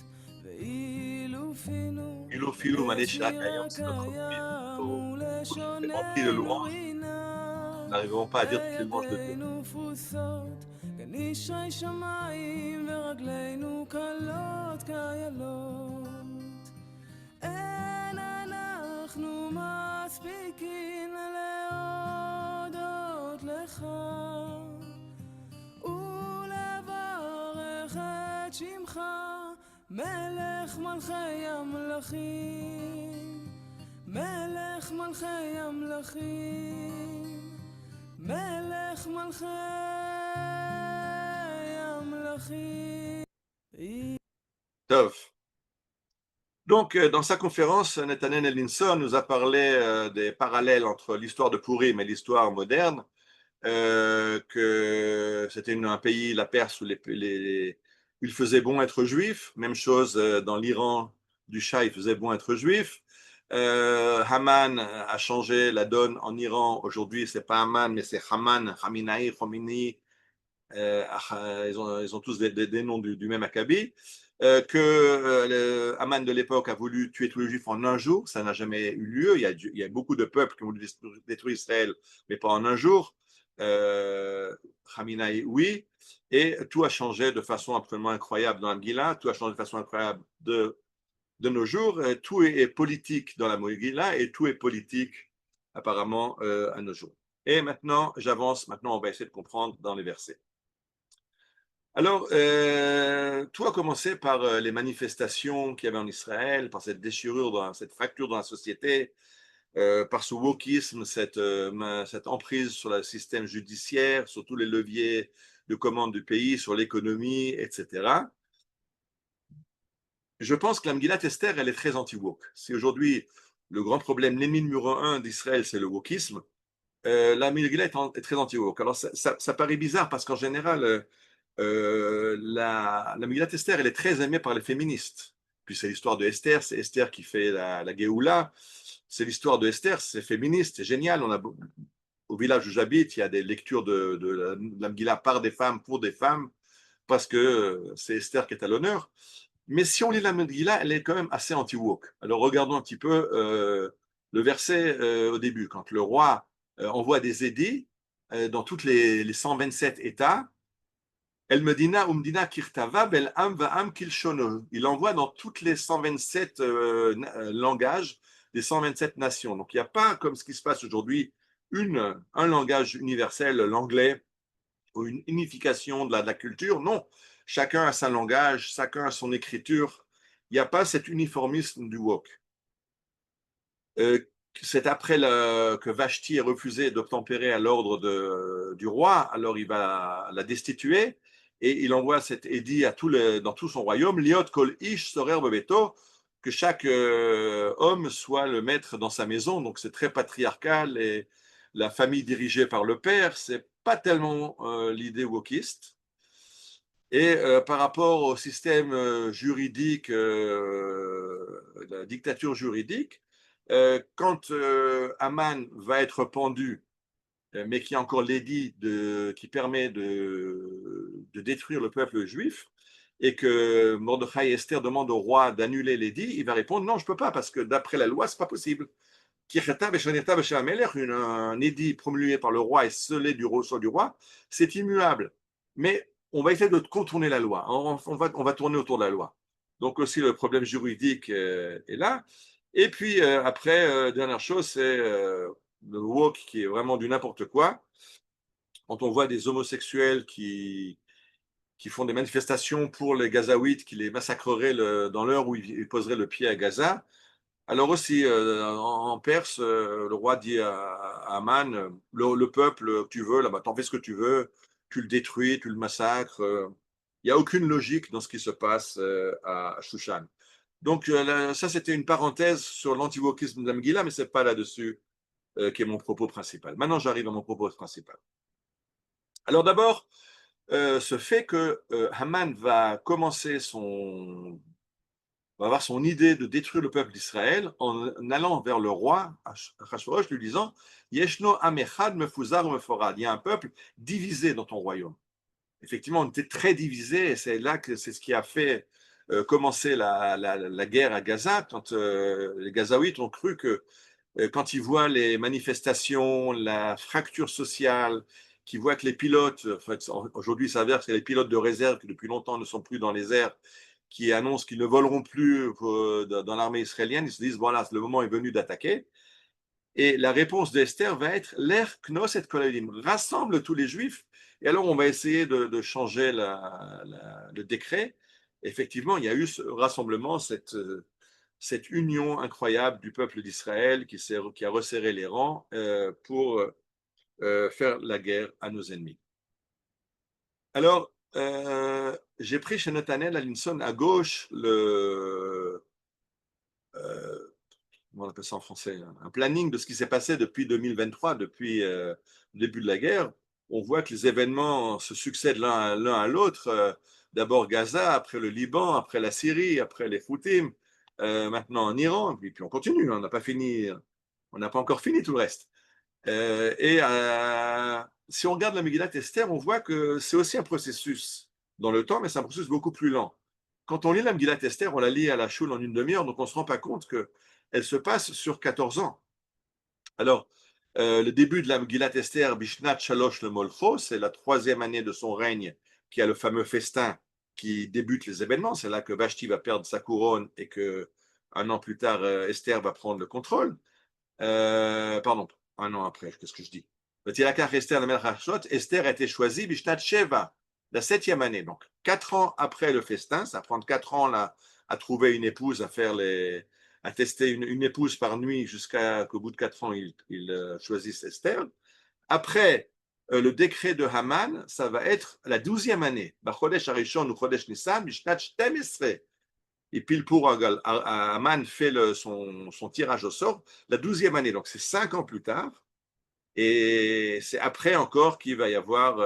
ואילו פינו Kayam, c'est notre rempli de louanges. Nous n'arriverons pas à dire toutes les louanges de Dieu. כנשרי שמיים ורגלינו קלות כאיילות אין אנחנו מספיקים להודות לך ולברך את שמך מלך מלכי המלכים מלך מלכי המלכים מלך מלכי המלכים. Tov. Donc, dans sa conférence, Netanel Ellinson nous a parlé des parallèles entre l'histoire de Purim et l'histoire moderne, que c'était un pays, la Perse, où il faisait bon être juif. Même chose dans l'Iran du Shah, il faisait bon être juif. Haman a changé la donne en Iran. Aujourd'hui, c'est pas Haman, mais c'est Haman, Haminaï, Khomeini. Ils ont tous des noms du même acabit. Haman de l'époque a voulu tuer tous les juifs en un jour. Ça n'a jamais eu lieu. Il y a beaucoup de peuples qui ont voulu détruire Israël, mais pas en un jour. Haminaï, oui. Et tout a changé de façon absolument incroyable dans la Megillah. Tout a changé de façon incroyable de de nos jours, tout est politique dans la Megillah et tout est politique apparemment à nos jours. Et maintenant, j'avance, maintenant on va essayer de comprendre dans les versets. Alors, tout a commencé par les manifestations qu'il y avait en Israël, par cette déchirure, cette fracture dans la société, par ce wokisme, cette emprise sur le système judiciaire, sur tous les leviers de commande du pays, sur l'économie, etc. Je pense que la Megillat Esther, elle est très anti-wok. Si aujourd'hui, le grand problème, l'ennemi numéro un d'Israël, c'est le wokisme, la Megillah est très anti-wok. Alors, ça paraît bizarre parce qu'en général, la Megillat Esther, elle est très aimée par les féministes. Puis c'est l'histoire de Esther, c'est Esther qui fait la Géoula. C'est l'histoire de Esther, c'est féministe, c'est génial. Au village où j'habite, il y a des lectures de la Megillah par des femmes, pour des femmes, parce que c'est Esther qui est à l'honneur. Mais si on lit la Megillah, elle est quand même assez anti-woke. Alors regardons un petit peu le verset au début, quand le roi envoie des édits dans toutes les 127 États. El Medina Umdina Kirtava Bel Am Va'am Kilshono. Il envoie dans toutes les 127 langages des 127 nations. Donc il n'y a pas, comme ce qui se passe aujourd'hui, un langage universel, l'anglais, ou une unification de la culture. Non, chacun a son langage, chacun a son écriture. Il n'y a pas cet uniformisme du wok. C'est après que Vashti ait refusé d'obtempérer à l'ordre du roi, alors il va la destituer et il envoie cet édit dans tout son royaume, Liot kol ish sorer bebeto, que chaque homme soit le maître dans sa maison. Donc c'est très patriarcal et la famille dirigée par le père, c'est pas tellement l'idée wokiste. Et par rapport au système juridique, la dictature juridique, quand Haman va être pendu, mais qu'il y a encore l'édit qui permet de détruire le peuple juif, et que Mordechai et Esther demandent au roi d'annuler l'édit, il va répondre non, je ne peux pas, parce que d'après la loi, ce n'est pas possible. Un édit promulgué par le roi et scellé du roi, c'est immuable. Mais on va essayer de contourner la loi. On va tourner autour de la loi. Donc aussi le problème juridique est là. Et puis après, dernière chose, c'est le woke qui est vraiment du n'importe quoi. Quand on voit des homosexuels qui font des manifestations pour les Gazaouites, qui les massacreraient dans l'heure où ils poseraient le pied à Gaza. Alors aussi, en Perse, le roi dit à Haman, le peuple que tu veux, là-bas, t'en fais ce que tu veux, tu le détruis, tu le massacres. Il n'y a aucune logique dans ce qui se passe à Shushan. Donc ça, c'était une parenthèse sur l'antiwokisme de la Megillah, mais ce n'est pas là-dessus qui est mon propos principal. Maintenant, j'arrive à mon propos principal. Alors d'abord, ce fait que Haman va avoir son idée de détruire le peuple d'Israël en allant vers le roi Achashverosh, lui disant Yeshno Amechad Mefuzar Meforad. Il y a un peuple divisé dans ton royaume. Effectivement, on était très divisé et c'est ce qui a fait commencer la guerre à Gaza, quand les Gazaouites ont cru que quand ils voient les manifestations, la fracture sociale, qu'ils voient que les pilotes, en fait, aujourd'hui il s'avère que c'est les pilotes de réserve qui depuis longtemps ne sont plus dans les airs, qui annoncent qu'ils ne voleront plus dans l'armée israélienne, ils se disent voilà, le moment est venu d'attaquer. Et la réponse d'Esther va être l'air knos et kolalim, rassemble tous les juifs. Et alors on va essayer de changer le décret. Effectivement, il y a eu ce rassemblement, cette union incroyable du peuple d'Israël qui a resserré les rangs pour faire la guerre à nos ennemis. Alors, j'ai pris chez Nathanaël Alinson à gauche comment on appelle ça en français, un planning de ce qui s'est passé depuis 2023, depuis le début de la guerre. On voit que les événements se succèdent l'un à l'autre. D'abord Gaza, après le Liban, après la Syrie, après les Houthim, maintenant en Iran, et puis on continue, on n'a pas encore fini tout le reste. Si on regarde la Megillat Esther, on voit que c'est aussi un processus dans le temps, mais c'est un processus beaucoup plus lent. Quand on lit la Megillat Esther, on la lit à la choule en une demi-heure, donc on ne se rend pas compte qu'elle se passe sur 14 ans. Alors, le début de la Megillat Esther, Bishnat Shalosh le Molcho, c'est la 3e année de son règne, qui a le fameux festin qui débute les événements. C'est là que Vashti va perdre sa couronne et que un an plus tard, Esther va prendre le contrôle. Pardon, un an après, qu'est-ce que je dis? Esther a été choisie Bishnat Sheva, la 7e année. Donc, 4 ans après le festin, ça va prendre 4 ans là, à trouver une épouse, à tester une épouse par nuit jusqu'à qu'au bout de 4 ans, il choisisse Esther. Après le décret de Haman, ça va être la 12e année. Bachodesh Arishon ou Chodesh Nissan, Bishnat Shtemesre. Et pile pour Haman fait son tirage au sort la 12e année. Donc, c'est 5 ans plus tard. Et c'est après encore qu'il va y avoir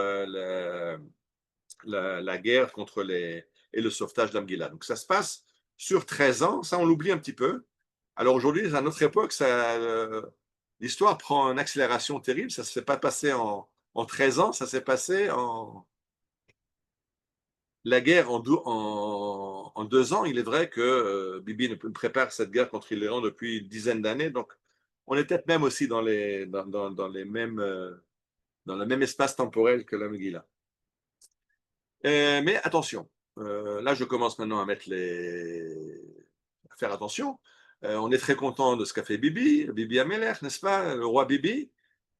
la guerre contre et le sauvetage d'Amgila. Donc ça se passe sur 13 ans, ça on l'oublie un petit peu. Alors aujourd'hui, à notre époque, l'histoire prend une accélération terrible, ça ne s'est pas passé en 13 ans, ça s'est passé la guerre en 2 ans. Il est vrai que Bibi prépare cette guerre contre l'Iran depuis une dizaine d'années, donc on est peut-être même aussi dans le même espace temporel que la Megillah. Mais attention, là je commence maintenant à faire attention. On est très content de ce qu'a fait Bibi Amelech, n'est-ce pas, le roi Bibi.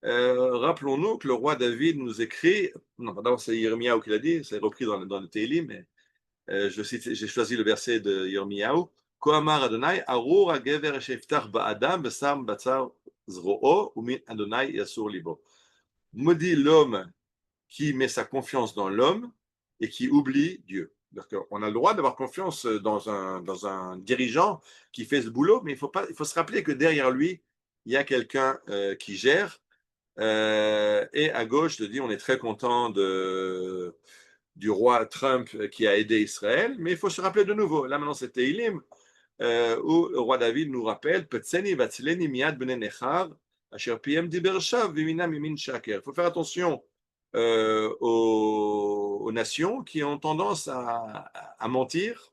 Rappelons-nous que le roi David nous écrit, non, d'abord c'est Yirmiyahu qui l'a dit, c'est repris dans le Tehillim, mais j'ai choisi le verset de Yirmiyahu. Koamar Adonai, Arur Agever Sheftach Ba'adam, Besam Batzar Zroo, Umin Adonai Yasur Libo. Maudit l'homme qui met sa confiance dans l'homme et qui oublie Dieu. On a le droit d'avoir confiance dans un dirigeant qui fait ce boulot, mais il faut se rappeler que derrière lui, il y a quelqu'un qui gère. Et à gauche, je te dis, on est très content du roi Trump qui a aidé Israël, mais il faut se rappeler de nouveau. Là, maintenant, c'est Tehillim, où le roi David nous rappelle Petseni vatzileni miad bnei nechar, asher piem diber shav vimina mimin shaker. Il faut faire attention aux nations qui ont tendance à mentir.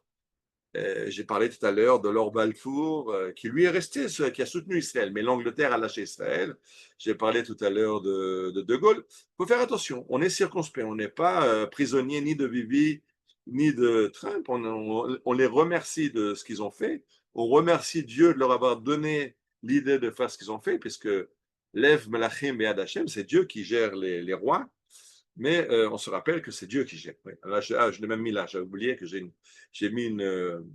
J'ai parlé tout à l'heure de Lord Balfour, qui lui est resté, qui a soutenu Israël, mais l'Angleterre a lâché Israël. J'ai parlé tout à l'heure de Gaulle. Il faut faire attention, on est circonspect, on n'est pas prisonnier ni de Bibi, ni de Trump. On les remercie de ce qu'ils ont fait. On remercie Dieu de leur avoir donné l'idée de faire ce qu'ils ont fait, puisque Lev Melachim Be'ad Hashem, c'est Dieu qui gère les rois. Mais on se rappelle que c'est Dieu qui gère. Oui. Là, je l'ai même mis là, j'ai oublié que j'ai mis une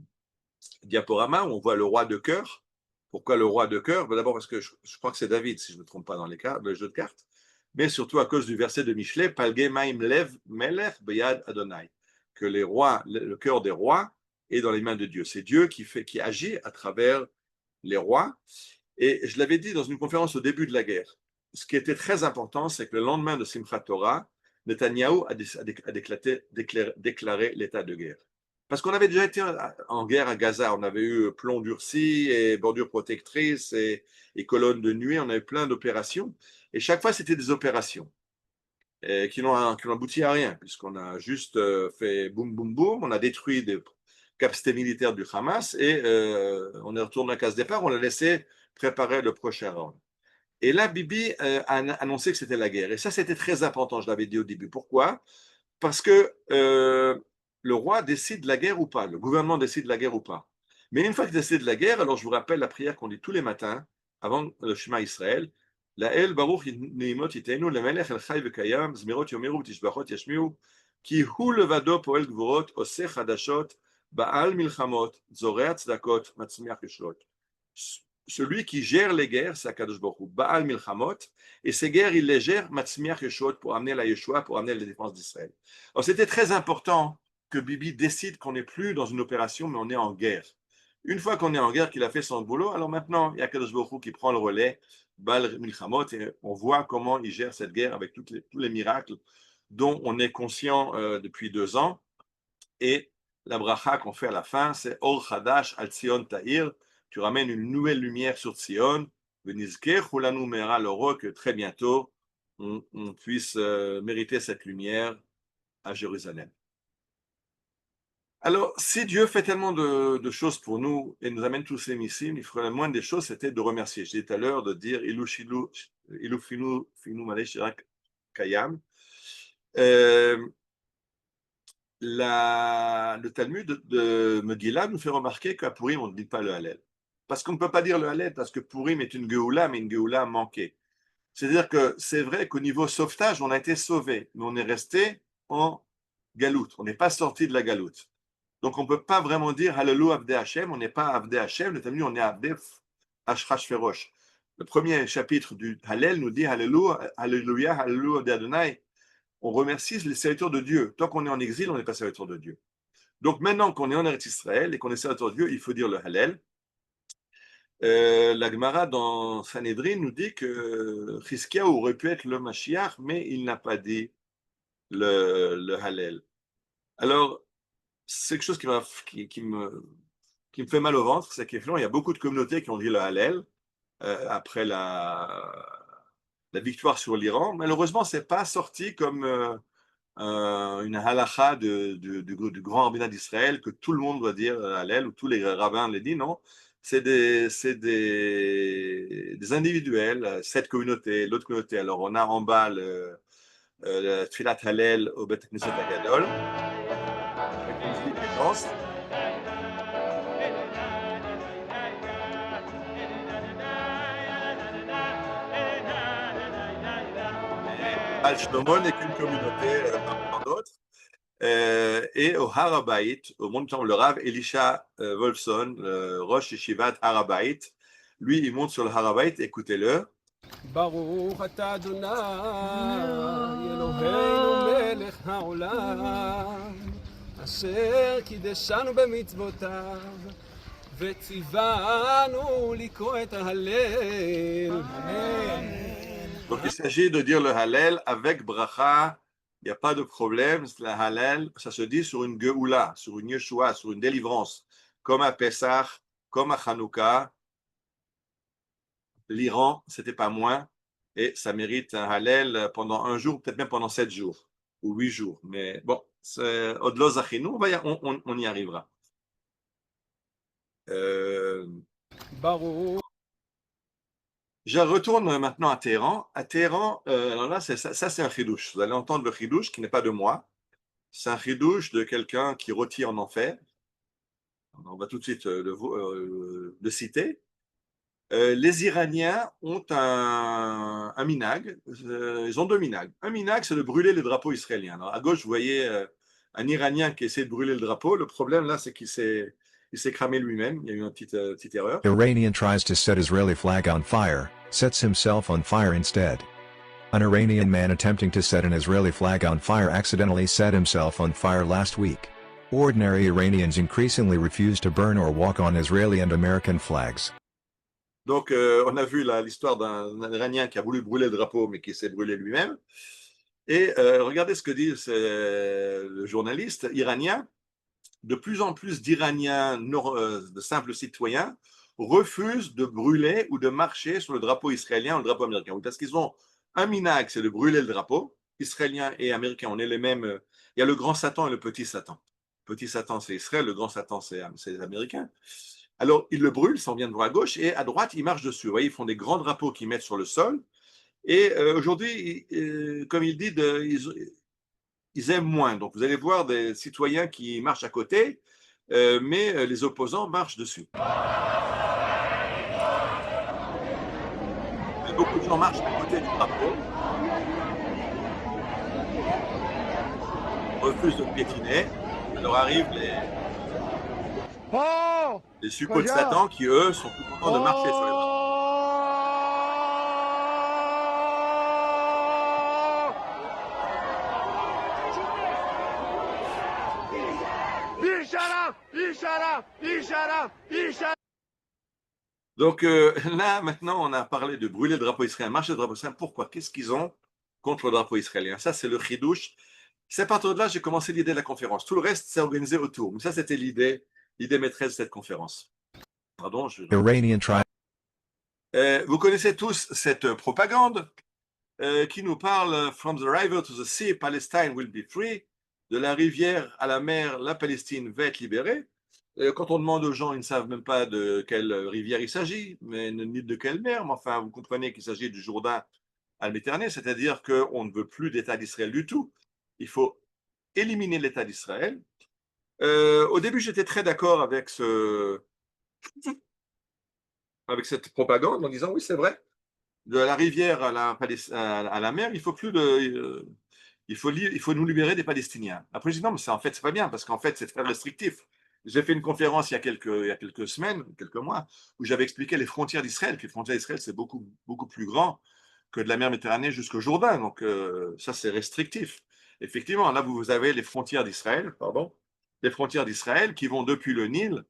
diaporama où on voit le roi de cœur. Pourquoi le roi de cœur? D'abord parce que je crois que c'est David, si je ne me trompe pas dans le jeu de cartes, mais surtout à cause du verset de Michelet, Palgemaim lev melech beyad Adonai, que le cœur des rois est dans les mains de Dieu. C'est Dieu qui agit à travers les rois. Et je l'avais dit dans une conférence au début de la guerre. Ce qui était très important, c'est que le lendemain de Simchat Torah, Netanyahou a déclaré l'état de guerre. Parce qu'on avait déjà été en guerre à Gaza, on avait eu plomb durci et bordure protectrice et colonnes de nuée, on avait plein d'opérations. Et chaque fois, c'était des opérations qui n'ont abouti à rien, puisqu'on a juste fait boum, boum, boum, on a détruit des capacités militaires du Hamas et on est retourné à case départ, on l'a laissé préparer le prochain round. Et là, Bibi a annoncé que c'était la guerre. Et ça, c'était très important, je l'avais dit au début. Pourquoi? Parce que le roi décide de la guerre ou pas, le gouvernement décide de la guerre ou pas. Mais une fois qu'il décide de la guerre, alors je vous rappelle la prière qu'on dit tous les matins, avant le Shema Israël, La El Baruch Neimot Yiteinu, Le Melech El Chai Vekayam, Zmirot Yomiru, Tishbachot Yashmiu, Ki Hu Levado Poel Gvorot, Oseh Hadashot, Baal Milchamot, Zorea Tzedakot, Matzmiach Yeshlot. Celui qui gère les guerres, c'est Akadosh Baruch Hu, Baal Milchamot, et ces guerres, il les gère, Matzmiach Yeshua, pour amener la Yeshua, pour amener la défense d'Israël. Alors, c'était très important que Bibi décide qu'on n'est plus dans une opération, mais on est en guerre. Une fois qu'on est en guerre, qu'il a fait son boulot, alors maintenant, il y a Akadosh Baruch Hu qui prend le relais, Baal Milchamot, et on voit comment il gère cette guerre avec tous les miracles dont on est conscient depuis 2 ans. Et la bracha qu'on fait à la fin, c'est Or Chadash al Tzion Ta'ir. Tu ramènes une nouvelle lumière sur Tzion, que très bientôt on puisse mériter cette lumière à Jérusalem. Alors, si Dieu fait tellement de choses pour nous et nous amène tous ces missiles, il ferait la moindre des choses, c'était de remercier. Je disais tout à l'heure de dire Ilou Finu Malé Shirak Kayam. Le Talmud de Megillah nous fait remarquer qu'à Purim, on ne dit pas le Hallel. parce qu'on ne peut pas dire le Hallel, parce que Purim est une Géoula, mais une Géoula manquée. C'est-à-dire que c'est vrai qu'au niveau sauvetage, on a été sauvé, mais on est resté en galoute. On n'est pas sorti de la galoute. Donc, on ne peut pas vraiment dire Hallelujah Avdei Hashem. On n'est pas Avdei Hashem. On est Avdei Ashrash Ferosh. Le premier chapitre du Hallel nous dit Hallelujah, Hallelujah, Hallelujah Avdei Adonai. On remercie les serviteurs de Dieu. Tant qu'on est en exil, on n'est pas serviteur de Dieu. Donc, maintenant qu'on est en Eretz Israël et qu'on est serviteur de Dieu, il faut dire le Hallel. La Gemara dans Sanhedrin nous dit que Chizkiyahu aurait pu être le Mashiach, mais il n'a pas dit le Hallel. Alors, c'est quelque chose qui me fait mal au ventre, c'est qu'il y a beaucoup de communautés qui ont dit le Hallel après la victoire sur l'Iran. Malheureusement, ce n'est pas sorti comme une halakha du grand rabbinat d'Israël que tout le monde doit dire Hallel, ou tous les rabbins le disent, non. C'est des individuels, cette communauté, l'autre communauté. Alors, on a en bas le Tfilat Hallel au Bet Knesset Agadol, avec musique et danse. Al Shlomo n'est qu'une communauté parmi d'autres. Et au Harabait, au montant le Rav Elisha Wolfson, le Rosh Yeshivat Harabait, lui, il monte sur le Harabait, écoutez-le. ברוך אתה אדוני אלוהינו מלך העולם אשר קידשנו במצוותיו וציוונו לקרוא את ההלל. Donc il s'agit de dire le Hallel avec bracha. Il n'y a pas de problème. Le Hallel, ça se dit sur une Geoula, sur une Yeshua, sur une délivrance, comme à Pessah, comme à Hanouka. L'Iran, c'était pas moins, et ça mérite un Hallel pendant un jour, peut-être même pendant 7 jours ou 8 jours. Mais bon, Odlo Zachinu, on y arrivera. Je retourne maintenant à Téhéran. À Téhéran, alors là, ça c'est un chidouche. Vous allez entendre le chidouche qui n'est pas de moi. C'est un chidouche de quelqu'un qui rôtit en enfer. On va tout de suite le citer. Les Iraniens ont un minag. Ils ont 2 minags. Un minag, c'est de brûler les drapeaux israéliens. Alors, à gauche, vous voyez un Iranien qui essaie de brûler le drapeau. Le problème, là, c'est qu'il s'est cramé lui-même. Il y a eu une petite erreur. Iranian tries to set Israeli flag on fire, sets himself on fire instead. An Iranian man attempting to set an Israeli flag on fire accidentally set himself on fire last week. Ordinary Iranians increasingly refuse to burn or walk on Israeli and American flags. Donc, on a vu l'histoire d'un Iranien qui a voulu brûler le drapeau, mais qui s'est brûlé lui-même. Et regardez ce que dit le journaliste iranien. De plus en plus d'Iraniens, de simples citoyens, refusent de brûler ou de marcher sur le drapeau israélien ou le drapeau américain. Parce qu'ils ont un minag, c'est de brûler le drapeau. Israélien et américain, on est les mêmes. Il y a le grand Satan et le petit Satan. Le petit Satan, c'est Israël, le grand Satan, c'est les Américains. Alors, ils le brûlent, ça en vient de droite à gauche, et à droite, ils marchent dessus. Vous voyez, ils font des grands drapeaux qu'ils mettent sur le sol. Et aujourd'hui, comme il dit, ils aiment moins. Donc, vous allez voir des citoyens qui marchent à côté, mais les opposants marchent dessus. Et beaucoup de gens marchent à côté du drapeau, refusent de piétiner. Alors arrivent les suppôts de Satan qui, eux, sont tout contents de marcher sur les drapeaux. Donc là, maintenant, on a parlé de brûler le drapeau israélien, marcher le drapeau israélien. Pourquoi? Qu'est-ce qu'ils ont contre le drapeau israélien? Ça, c'est le chidouche. C'est à partir de là que j'ai commencé l'idée de la conférence. Tout le reste, c'est organisé autour. Mais ça, c'était l'idée maîtresse de cette conférence. Pardon, vous connaissez tous cette propagande qui nous parle « From the river to the sea, Palestine will be free ». De la rivière à la mer, la Palestine va être libérée. Quand on demande aux gens, ils ne savent même pas de quelle rivière il s'agit, ni de quelle mer. Mais enfin, vous comprenez qu'il s'agit du Jourdain à la Méditerranée, c'est-à-dire qu'on ne veut plus d'État d'Israël du tout. Il faut éliminer l'État d'Israël. Au début, j'étais très d'accord avec ce avec cette propagande en disant oui, c'est vrai, de la rivière à la mer, il faut plus il faut nous libérer des Palestiniens. Après, je dis non, mais en fait, c'est pas bien, parce qu'en fait, c'est très restrictif. J'ai fait une conférence il y a quelques semaines, quelques mois, où j'avais expliqué les frontières d'Israël, que les frontières d'Israël, c'est beaucoup plus grand que de la mer Méditerranée jusqu'au Jourdain. Donc, ça, c'est restrictif. Effectivement, là, vous avez les frontières d'Israël, les frontières d'Israël qui vont depuis le Nil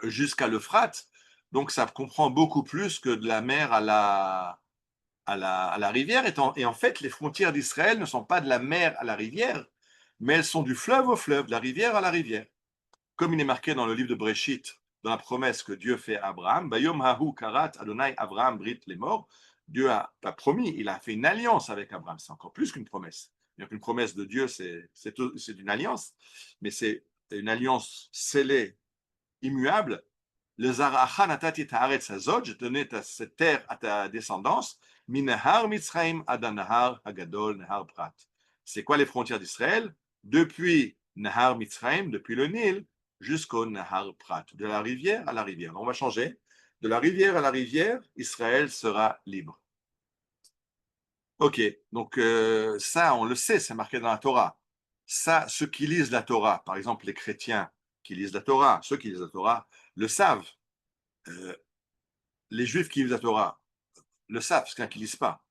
jusqu'à l'Euphrate. Donc, ça comprend beaucoup plus que de la mer à la rivière. Et en fait, les frontières d'Israël ne sont pas de la mer à la rivière, mais elles sont du fleuve au fleuve, de la rivière à la rivière. Comme il est marqué dans le livre de Bréchit, dans la promesse que Dieu fait à Abraham, Bayom Hahu Karat Adonai Abraham Brit les morts, Dieu a promis, il a fait une alliance avec Abraham. C'est encore plus qu'une promesse. Une promesse de Dieu, c'est une alliance, mais c'est une alliance scellée, immuable. Le Zaracha natati ta'aretz hazot, je donnais cette terre à ta descendance, minahar Mitzrayim adanahar hagadol nahar Prat. C'est quoi les frontières d'Israël? Depuis Nahar Mitzrayim, depuis le Nil, jusqu'au Nahar Prat, de la rivière à la rivière. Alors, on va changer. De la rivière à la rivière, Israël sera libre. Ok, donc ça, on le sait, c'est marqué dans la Torah. Ça, ceux qui lisent la Torah, par exemple les chrétiens qui lisent la Torah, ceux qui lisent la Torah le savent. Les juifs qui lisent la Torah le savent, parce qu'il y en a qui ne lisent pas,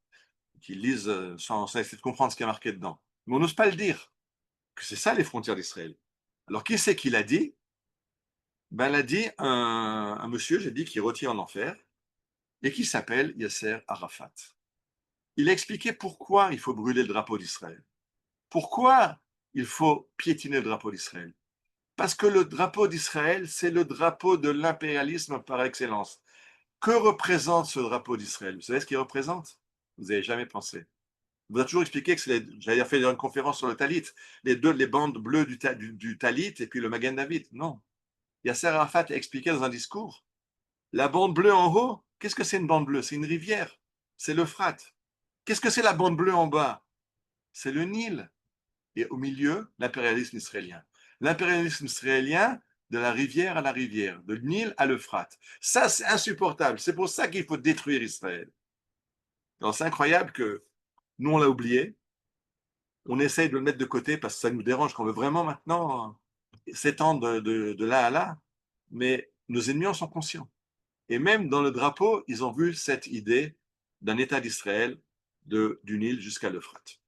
qui lisent sans essayer de comprendre ce qui est marqué dedans. Mais on n'ose pas le dire, que c'est ça les frontières d'Israël. Alors, qui c'est qui l'a dit? Ben, l'a dit un monsieur, j'ai dit, qui retire en enfer, et qui s'appelle Yasser Arafat. Il a expliqué pourquoi il faut brûler le drapeau d'Israël. Pourquoi il faut piétiner le drapeau d'Israël? Parce que le drapeau d'Israël, c'est le drapeau de l'impérialisme par excellence. Que représente ce drapeau d'Israël? Vous savez ce qu'il représente? Vous n'avez jamais pensé. Vous avez toujours expliqué que j'avais fait une conférence sur le talit, les bandes bleues du talit et puis le Magen David. Non. Yasser Arafat a expliqué dans un discours, la bande bleue en haut, qu'est-ce que c'est une bande bleue? C'est une rivière, c'est l'Euphrate. Qu'est-ce que c'est la bande bleue en bas? C'est le Nil. Et au milieu, l'impérialisme israélien. L'impérialisme israélien de la rivière à la rivière, de Nil à l'Euphrate. Ça, c'est insupportable. C'est pour ça qu'il faut détruire Israël. Alors, c'est incroyable que nous, on l'a oublié. On essaye de le mettre de côté parce que ça nous dérange, qu'on veut vraiment maintenant s'étendre de là à là. Mais nos ennemis en sont conscients. Et même dans le drapeau, ils ont vu cette idée d'un État d'Israël du Nil jusqu'à l'Euphrate.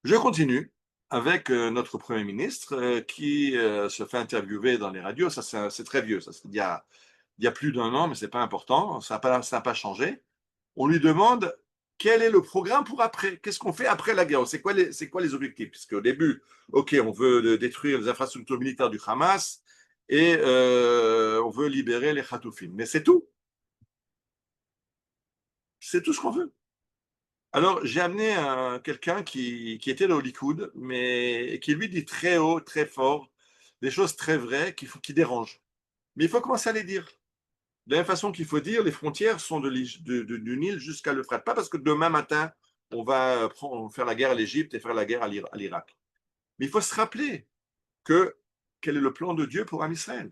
Je continue avec notre Premier ministre qui se fait interviewer dans les radios. Ça, c'est très vieux. Ça, il y a plus d'un an, mais ce n'est pas important. Ça n'a pas changé. On lui demande quel est le programme pour après. Qu'est-ce qu'on fait après la guerre? C'est quoi les objectifs? Puisque au début, OK, on veut détruire les infrastructures militaires du Hamas et on veut libérer les Khatoufim. Mais c'est tout. C'est tout ce qu'on veut. Alors, j'ai amené quelqu'un qui était au Likoud, mais qui lui dit très haut, très fort, des choses très vraies qui dérangent. Mais il faut commencer à les dire. De la même façon qu'il faut dire, les frontières sont du Nil jusqu'à l'Euphrate. Pas parce que demain matin, on va faire la guerre à l'Égypte et faire la guerre à l'Irak. Mais il faut se rappeler quel est le plan de Dieu pour Israël.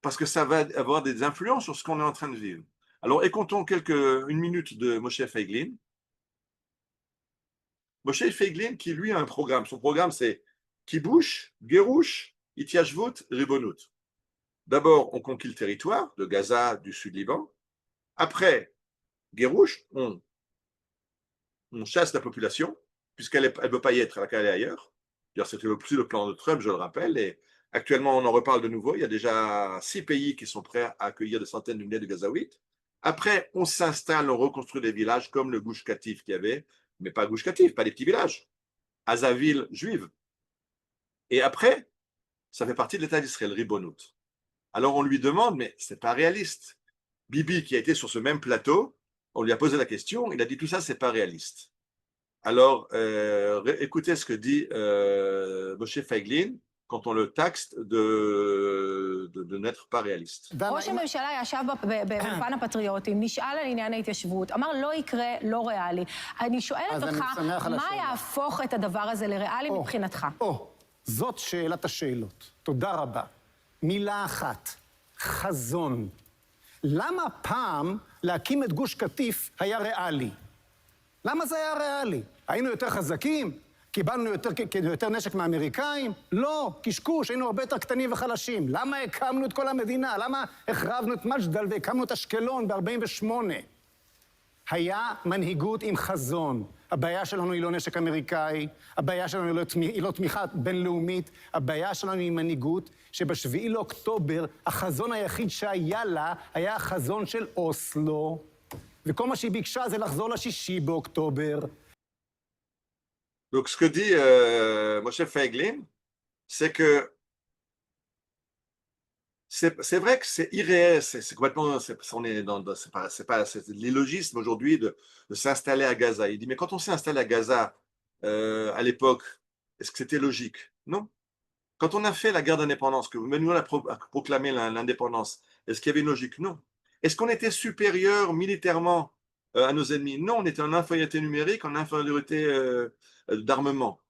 Parce que ça va avoir des influences sur ce qu'on est en train de vivre. Alors, écoutons une minute de Moshe Feiglin. Moshe Feiglin, qui lui a un programme. Son programme, c'est Kibush, Gerouch, Itiashvut, Ribonut. D'abord, on conquit le territoire de Gaza, du Sud-Liban. Après, Gerouch, on chasse la population, puisqu'elle ne peut pas y être, elle va aller ailleurs. C'était aussi le plan de Trump, je le rappelle. Et actuellement, on en reparle de nouveau. Il y a déjà 6 pays qui sont prêts à accueillir des centaines de milliers de Gazaouites. Après, on s'installe, on reconstruit des villages comme le Gush Katif qu'il y avait, mais pas Gush Katif, pas des petits villages. Azaville juive. Et après, ça fait partie de l'État d'Israël, Ribonut. Alors on lui demande, mais ce n'est pas réaliste. Bibi, qui a été sur ce même plateau, on lui a posé la question, il a dit tout ça, ce n'est pas réaliste. Alors, écoutez ce que dit Moshe Feiglin quand on le taxe de n'être pas réaliste. ראש הממשלה ישב באולפן הפטריוטים, נשאל על עניין ההתיישבות, אמר לא יקרה, לא ריאלי. אני שואלת אותך, מה יהפוך את הדבר הזה לריאלי מבחינתך? זאת שאלת השאלות. תודה רבה. מילה אחת, חזון. למה פעם להקים את גוש קטיף היה ריאלי? למה זה היה ריאלי? היינו יותר חזקים? קיבלנו יותר נשק מהאמריקאים? לא, קשקוש, היינו הרבה יותר קטנים וחלשים. למה הקמנו את כל המדינה? למה החרבנו את מג'דל והקמנו את אשקלון ב-48? היה מנהיגות עם חזון. הבעיה שלנו היא לא נשק אמריקאי, הבעיה שלנו היא לא תמיכה בינלאומית, הבעיה שלנו היא מנהיגות שבשביעי לאוקטובר החזון היחיד שהיה לה היה החזון של אוסלו, וכל מה שהיא ביקשה זה לחזור לשישי באוקטובר. Donc, ce que dit Moshe Feiglin, c'est que c'est vrai que c'est irréel, c'est complètement, c'est l'illogisme aujourd'hui de s'installer à Gaza. Il dit, mais quand on s'est installé à Gaza à l'époque, est-ce que c'était logique? Non. Quand on a fait la guerre d'indépendance, que nous a proclamé l'indépendance, est-ce qu'il y avait une logique? Non. Est-ce qu'on était supérieur militairement à nos ennemis? Non, on était en infériorité numérique, en infériorité d'armement.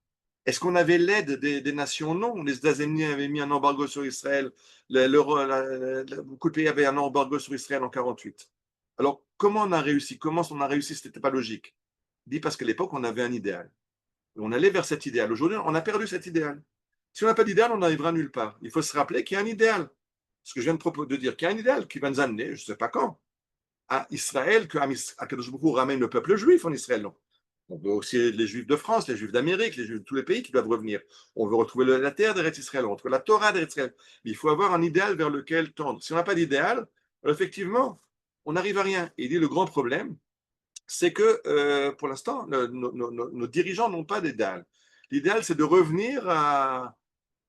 Est-ce qu'on avait l'aide des nations? Non. Les États-Unis avaient mis un embargo sur Israël. Beaucoup de pays avaient un embargo sur Israël en 1948. Alors, comment on a réussi? Comment on a réussi? Ce n'était pas logique. Il dit parce qu'à l'époque, on avait un idéal. On allait vers cet idéal. Aujourd'hui, on a perdu cet idéal. Si on n'a pas d'idéal, on n'arrivera nulle part. Il faut se rappeler qu'il y a un idéal. Ce que je viens de dire, qu'il y a un idéal qui va nous amener, je ne sais pas quand, à Israël, que Akadosh Baruch Hu ramène le peuple juif en Israël. Non. On veut aussi les Juifs de France, les Juifs d'Amérique, les Juifs de tous les pays qui doivent revenir. On veut retrouver la terre d'Eretz Israël, on veut retrouver la Torah d'Eretz Israël. Mais il faut avoir un idéal vers lequel tendre. Si on n'a pas d'idéal, effectivement, on n'arrive à rien. Et il dit le grand problème, c'est que pour l'instant, nos dirigeants n'ont pas d'idéal. L'idéal, c'est de revenir à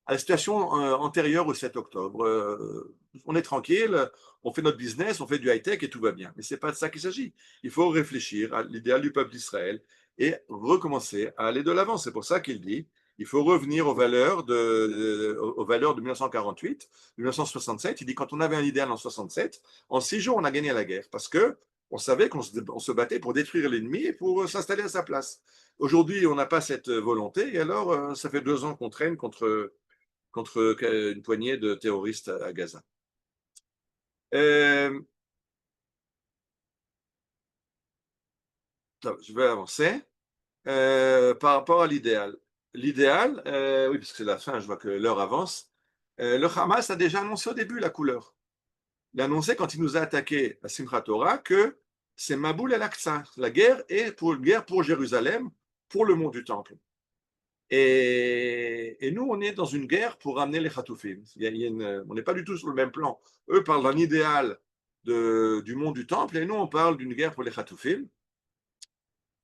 la situation antérieure au 7 octobre. On est tranquille, on fait notre business, on fait du high-tech et tout va bien. Mais ce n'est pas de ça qu'il s'agit. Il faut réfléchir à l'idéal du peuple d'Israël et recommencer à aller de l'avant. C'est pour ça qu'il dit il faut revenir aux valeurs de 1948, 1967. Il dit quand on avait un idéal en 67, en 6 jours, on a gagné la guerre parce qu'on savait qu'on se battait pour détruire l'ennemi et pour s'installer à sa place. Aujourd'hui, on n'a pas cette volonté et alors ça fait 2 ans qu'on traîne contre une poignée de terroristes à Gaza. Je vais avancer. Par rapport à l'idéal. L'idéal, oui, parce que c'est la fin, je vois que l'heure avance. Le Hamas a déjà annoncé au début la couleur. Il a annoncé quand il nous a attaqué à Simchat Torah que c'est Maboul el-Aqsa. La guerre est une guerre pour Jérusalem, pour le mont du Temple. Et nous, on est dans une guerre pour ramener les Khatoufim. On n'est pas du tout sur le même plan. Eux parlent d'un idéal du mont du Temple et nous, on parle d'une guerre pour les Khatoufim.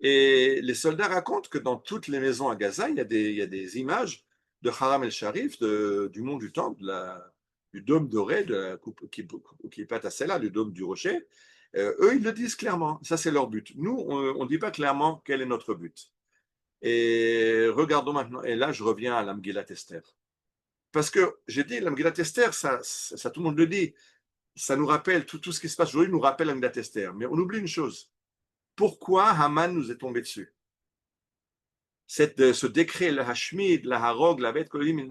Et les soldats racontent que dans toutes les maisons à Gaza, il y a des images de Haram el-Sharif, du mont du Temple, du dôme doré, qui est à celle-là, du dôme du rocher. Eux, ils le disent clairement. Ça, c'est leur but. Nous, on ne dit pas clairement quel est notre but. Et regardons maintenant, et là je reviens à la Megillat Esther. Parce que j'ai dit, la Megillat Esther, ça tout le monde le dit, ça nous rappelle, tout ce qui se passe aujourd'hui nous rappelle la Megillat Esther. Mais on oublie une chose, pourquoi Haman nous est tombé dessus? Ce décret, le Hashmid, la Harog, la Bet Kolim,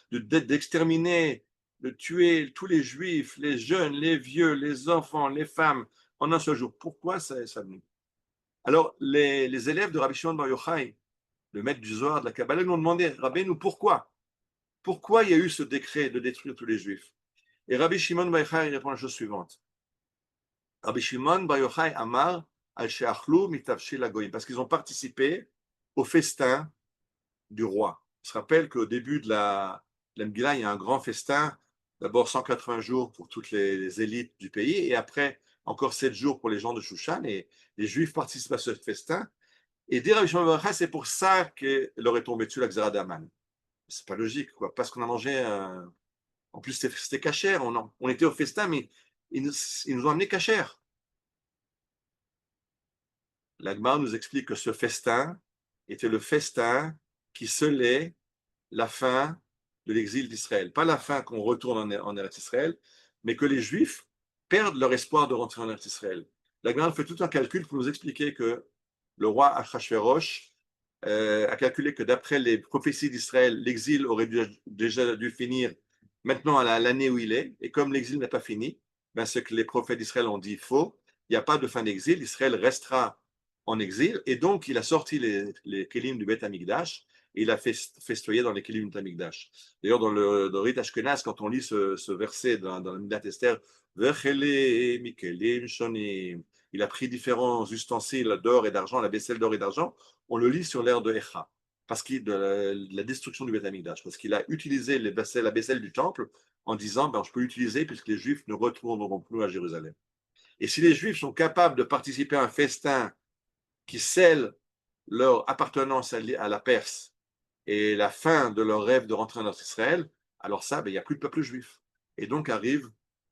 d'exterminer, de tuer tous les juifs, les jeunes, les vieux, les enfants, les femmes, en un seul jour. Pourquoi ça nous? Alors, les élèves de Rabbi Shimon Bar Yochai, le maître du Zohar de la Kabbalah, nous ont demandé, Rabbeinu, pourquoi il y a eu ce décret de détruire tous les Juifs? Et Rabbi Shimon Bar Yochai répond la chose suivante. Rabbi Shimon Bar Yochai Amar al she'achlu mitavshil hagoyim, parce qu'ils ont participé au festin du roi. On se rappelle qu'au début de la Megillah, il y a un grand festin, d'abord 180 jours pour toutes les élites du pays, et après encore 7 jours pour les gens de Shushan, et les Juifs participent à ce festin. Et dire Rabbi Shimon Bar Yochai, c'est pour ça qu'il leur est tombé dessus la Gzera d'Aman. C'est pas logique, quoi, parce qu'on a mangé. En plus, c'était cachère. On était au festin, mais ils nous ont amené cachère. L'Agmar nous explique que ce festin était le festin qui scellait la fin de l'exil d'Israël. Pas la fin qu'on retourne en Eretz Israël, mais que les Juifs perdent leur espoir de rentrer en Eretz Israël. L'Agmar fait tout un calcul pour nous expliquer que le roi Achashverosh a calculé que d'après les prophéties d'Israël, l'exil aurait déjà dû finir maintenant à l'année où il est, et comme l'exil n'a pas fini, ben, ce que les prophètes d'Israël ont dit faux. Il n'y a pas de fin d'exil. Israël restera en exil. Et donc, il a sorti les kelim du Beth Amikdash et il a festoyé dans les kelim du Beth Amikdash. D'ailleurs, dans le Rite Ashkenaz, quand on lit ce verset dans la Midat Esther, Vechele mikelim shonim, il a pris différents ustensiles d'or et d'argent, la vaisselle d'or et d'argent, on le lit sur l'air de Echa, parce qu'il de la destruction du Beth Amikdash, parce qu'il a utilisé la vaisselle du temple en disant, ben, je peux l'utiliser puisque les Juifs ne retourneront plus à Jérusalem. Et si les Juifs sont capables de participer à un festin qui scelle leur appartenance à la Perse et la fin de leur rêve de rentrer en Israël, alors ça, ben, il n'y a plus de peuple juif. Et donc arrive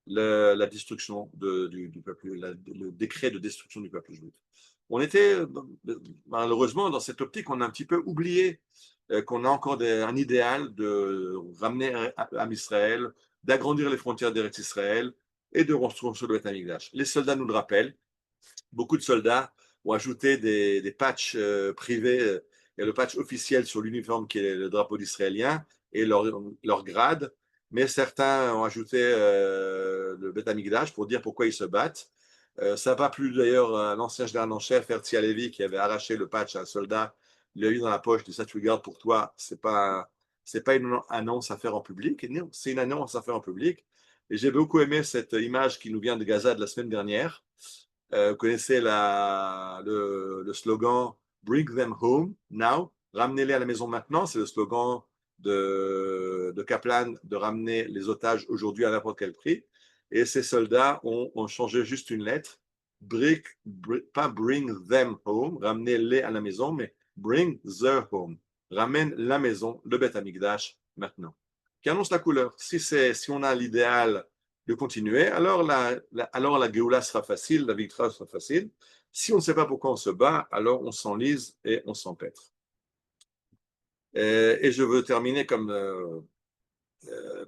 la destruction du peuple, le décret de destruction du peuple juif. On était, malheureusement, dans cette optique, on a un petit peu oublié qu'on a encore un idéal de ramener à Israël, d'agrandir les frontières d'Eretz Israël et de reconstruire le Beth Amikdash. Les soldats nous le rappellent. Beaucoup de soldats ont ajouté des patchs privés. Il y a le patch officiel sur l'uniforme qui est le drapeau d'israélien et leur grade. Mais certains ont ajouté le Beth Amikdash pour dire pourquoi ils se battent. Ça n'a pas plu d'ailleurs à l'ancien général en chef, Herzl Halevi, qui avait arraché le patch à un soldat. Il l'a eu dans la poche, il dit ça tu le gardes pour toi. C'est pas une annonce à faire en public. Non, c'est une annonce à faire en public. Et j'ai beaucoup aimé cette image qui nous vient de Gaza de la semaine dernière. Vous connaissez le slogan Bring them home now, ramenez-les à la maison maintenant. C'est le slogan de Kaplan de ramener les otages aujourd'hui à n'importe quel prix. Et ces soldats ont changé juste une lettre. Pas bring them home, ramenez-les à la maison, mais bring the home. Ramène la maison, le Beth Amikdash maintenant. Qui annonce la couleur. Si on a l'idéal de continuer, alors la Géoula sera facile, la victoire sera facile. Si on ne sait pas pourquoi on se bat, alors on s'enlise et on s'empêtre. Et je veux terminer comme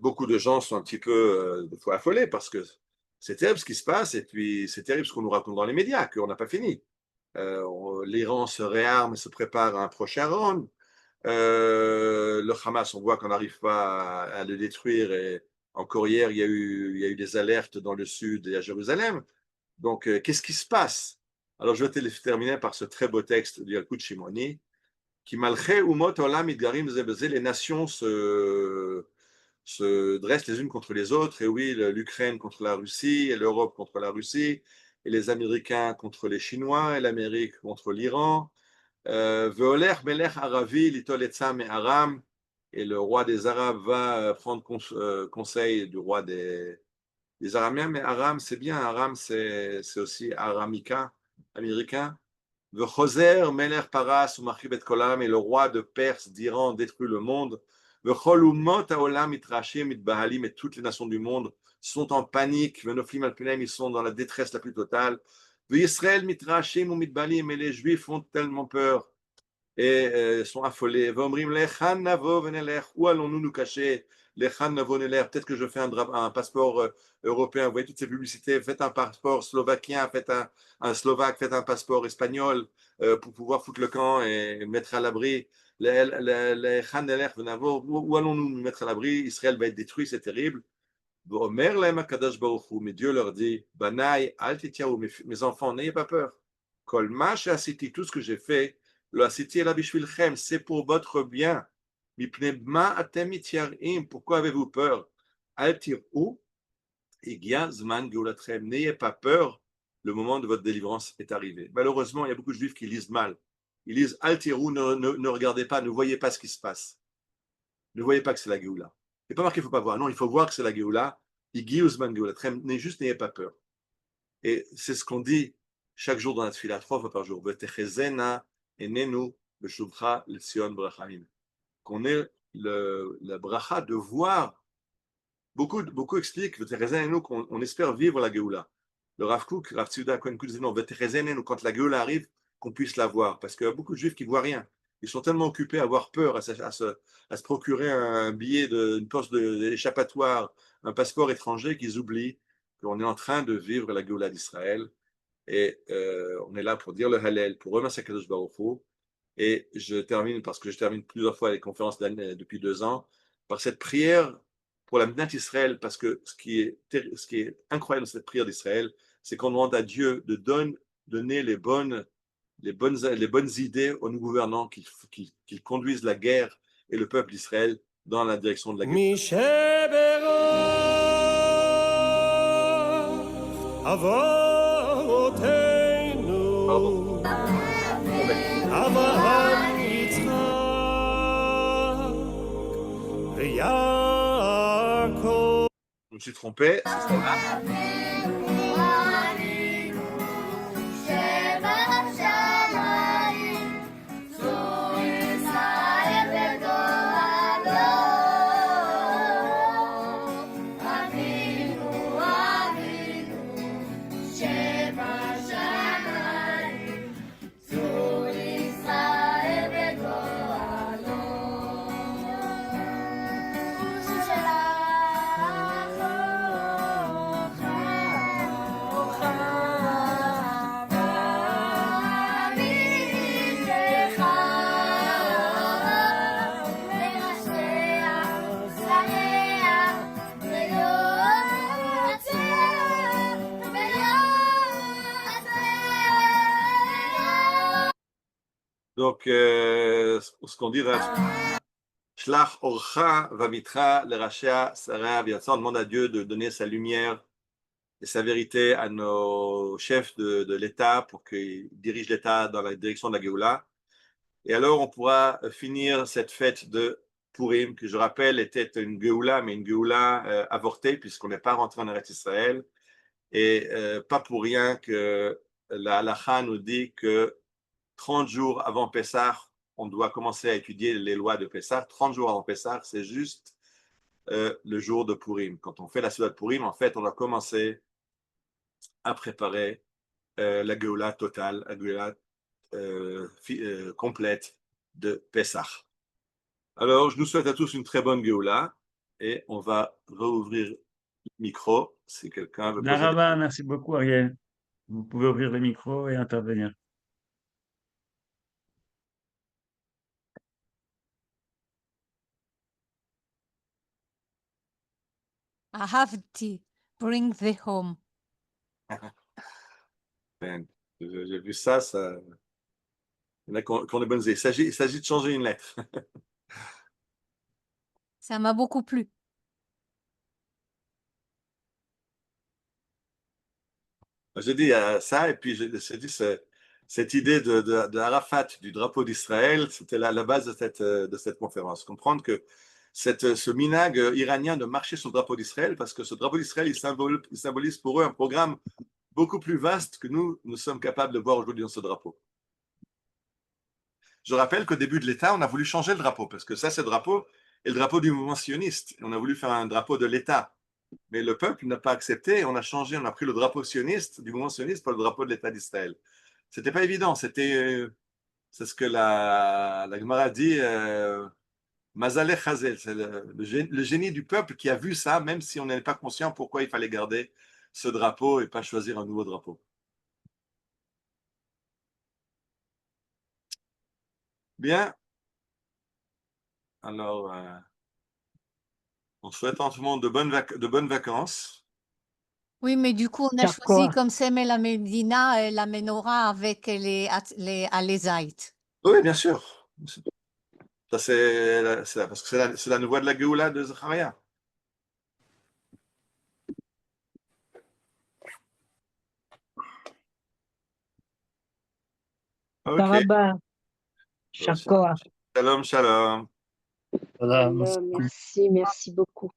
beaucoup de gens sont un petit peu des fois affolés parce que c'est terrible ce qui se passe et puis c'est terrible ce qu'on nous raconte dans les médias, qu'on n'a pas fini. L'Iran se réarme et se prépare à un prochain round. Le Hamas, on voit qu'on n'arrive pas à le détruire et encore hier, il y a eu des alertes dans le sud et à Jérusalem. Donc, qu'est-ce qui se passe? Alors, je vais terminer par ce très beau texte du Yalkut Shimoni qui malché umot olam idgarim ze beze, les nations se dressent les unes contre les autres. Et oui, l'Ukraine contre la Russie, et l'Europe contre la Russie, et les Américains contre les Chinois, et l'Amérique contre l'Iran. Veoler melech aravi litol etza me Aram, et le roi des Arabes va prendre conseil du roi des Araméens. Mais Aram, c'est bien. Aram, c'est aussi aramica, américain. Vechoser melech paras umachib et kolam, et le roi de Perse d'Iran détruit le monde. Vechol umot haolam mitrashim mitbahalim, et toutes les nations du monde sont en panique. Venoflim alpinem, ils sont dans la détresse la plus totale. Israël mitrashim ou mitbahalim, et les Juifs ont tellement peur et sont affolés. Vomrim lechan navo venelech, où allons-nous nous cacher? Lechan navo venelech, peut-être que je fais un passeport européen. Vous voyez toutes ces publicités. Faites un passeport slovaquien, faites un slovaque, faites un passeport espagnol pour pouvoir foutre le camp et mettre à l'abri. Où allons-nous nous mettre à l'abri? Israël va être détruit, c'est terrible. Mais Dieu leur dit, Banaï, mes enfants, n'ayez pas peur. Kol ma she'asiti, tout ce que j'ai fait, le asiti ela bishvilchem, c'est pour votre bien. Mipnei ma atem mityarim, pourquoi avez-vous peur? Al tir'u, igia zman geulatchem, n'ayez pas peur, le moment de votre délivrance est arrivé. Malheureusement, il y a beaucoup de juifs qui lisent mal. Ils lisent Al tir'u, ne regardez pas, ne voyez pas ce qui se passe. Ne voyez pas que c'est la Géoula. Il n'est pas marqué qu'il ne faut pas voir. Non, il faut voir que c'est la Géoula. Igia zman geulatchem, n'ayez pas peur. Et c'est ce qu'on dit chaque jour dans la tefila, 3 fois par jour. V'techezena enenu b'shuvcha l'tzion brachamim. Qu'on ait la bracha de voir. Beaucoup expliquent v'techezena enenu qu'on espère vivre la Géoula. Le Rav Kook, Rav Tzviuda Cohen Kook dit non, v'techezena enenu, quand la Géoula arrive, qu'on puisse la voir. Parce qu'il y a beaucoup de juifs qui ne voient rien. Ils sont tellement occupés à avoir peur, à se procurer un billet, une poste d'échappatoire, un passeport étranger, qu'ils oublient qu'on est en train de vivre la Géoula d'Israël. Et on est là pour dire le Hallel, pour remercier Kadosh Baruch Hu. Et je termine, parce que je termine plusieurs fois les conférences depuis 2 ans, par cette prière pour la Médina Israël, parce que ce qui est incroyable dans cette prière d'Israël, c'est qu'on demande à Dieu de donner les bonnes idées aux gouvernants, qu'ils conduisent la guerre et le peuple d'Israël dans la direction de la guerre. Je me suis trompé, c'est celle-là. Donc, ce qu'on dit, Shlach orcha vamitra lerashea saria v'yatsa, on demande à Dieu de donner sa lumière et sa vérité à nos chefs de l'État pour qu'ils dirigent l'État dans la direction de la Géoula. Et alors, on pourra finir cette fête de Purim, qui, je rappelle, était une Géoula, mais une Géoula avortée, puisqu'on n'est pas rentré en Eretz Israël. Et pas pour rien que la halacha nous dit que 30 jours avant Pessah, on doit commencer à étudier les lois de Pessah. 30 jours avant Pessah, c'est juste le jour de Purim. Quand on fait la Souda de Purim, en fait, on doit commencer à préparer la Géoula totale, la Géoula complète de Pessah. Alors, je nous souhaite à tous une très bonne Géoula et on va rouvrir le micro si quelqu'un veut poser des questions. Merci beaucoup, Ariel. Vous pouvez ouvrir le micro et intervenir. Ahavti, bring the home. J'ai vu ça, il y en a qui ont des bonnes idées. Il s'agit de changer une lettre. Ça m'a beaucoup plu. J'ai dit ça, et puis j'ai dit cette idée de Arafat, du drapeau d'Israël, c'était la base de cette conférence. Comprendre que ce minag iranien de marcher sur le drapeau d'Israël, parce que ce drapeau d'Israël, il symbolise pour eux un programme beaucoup plus vaste que nous sommes capables de voir aujourd'hui dans ce drapeau. Je rappelle qu'au début de l'État, on a voulu changer le drapeau, parce que ça, c'est le drapeau, et le drapeau du mouvement sioniste. On a voulu faire un drapeau de l'État. Mais le peuple n'a pas accepté, on a changé, on a pris le drapeau sioniste, du mouvement sioniste, pour le drapeau de l'État d'Israël. C'était pas évident, c'est ce que la Gemara dit, Mazaleh Chazel, c'est le génie du peuple qui a vu ça, même si on n'était pas conscient pourquoi il fallait garder ce drapeau et pas choisir un nouveau drapeau. Bien. Alors, on souhaite à tout le monde de bonnes vacances. Oui, mais du coup, on a choisi comme Semel la Medina la menorah avec les Alézaïtes. Oui, bien sûr. Ça, parce que c'est la voix de la Géoula de Zacharia. Ok. Shalom, shalom. Merci beaucoup.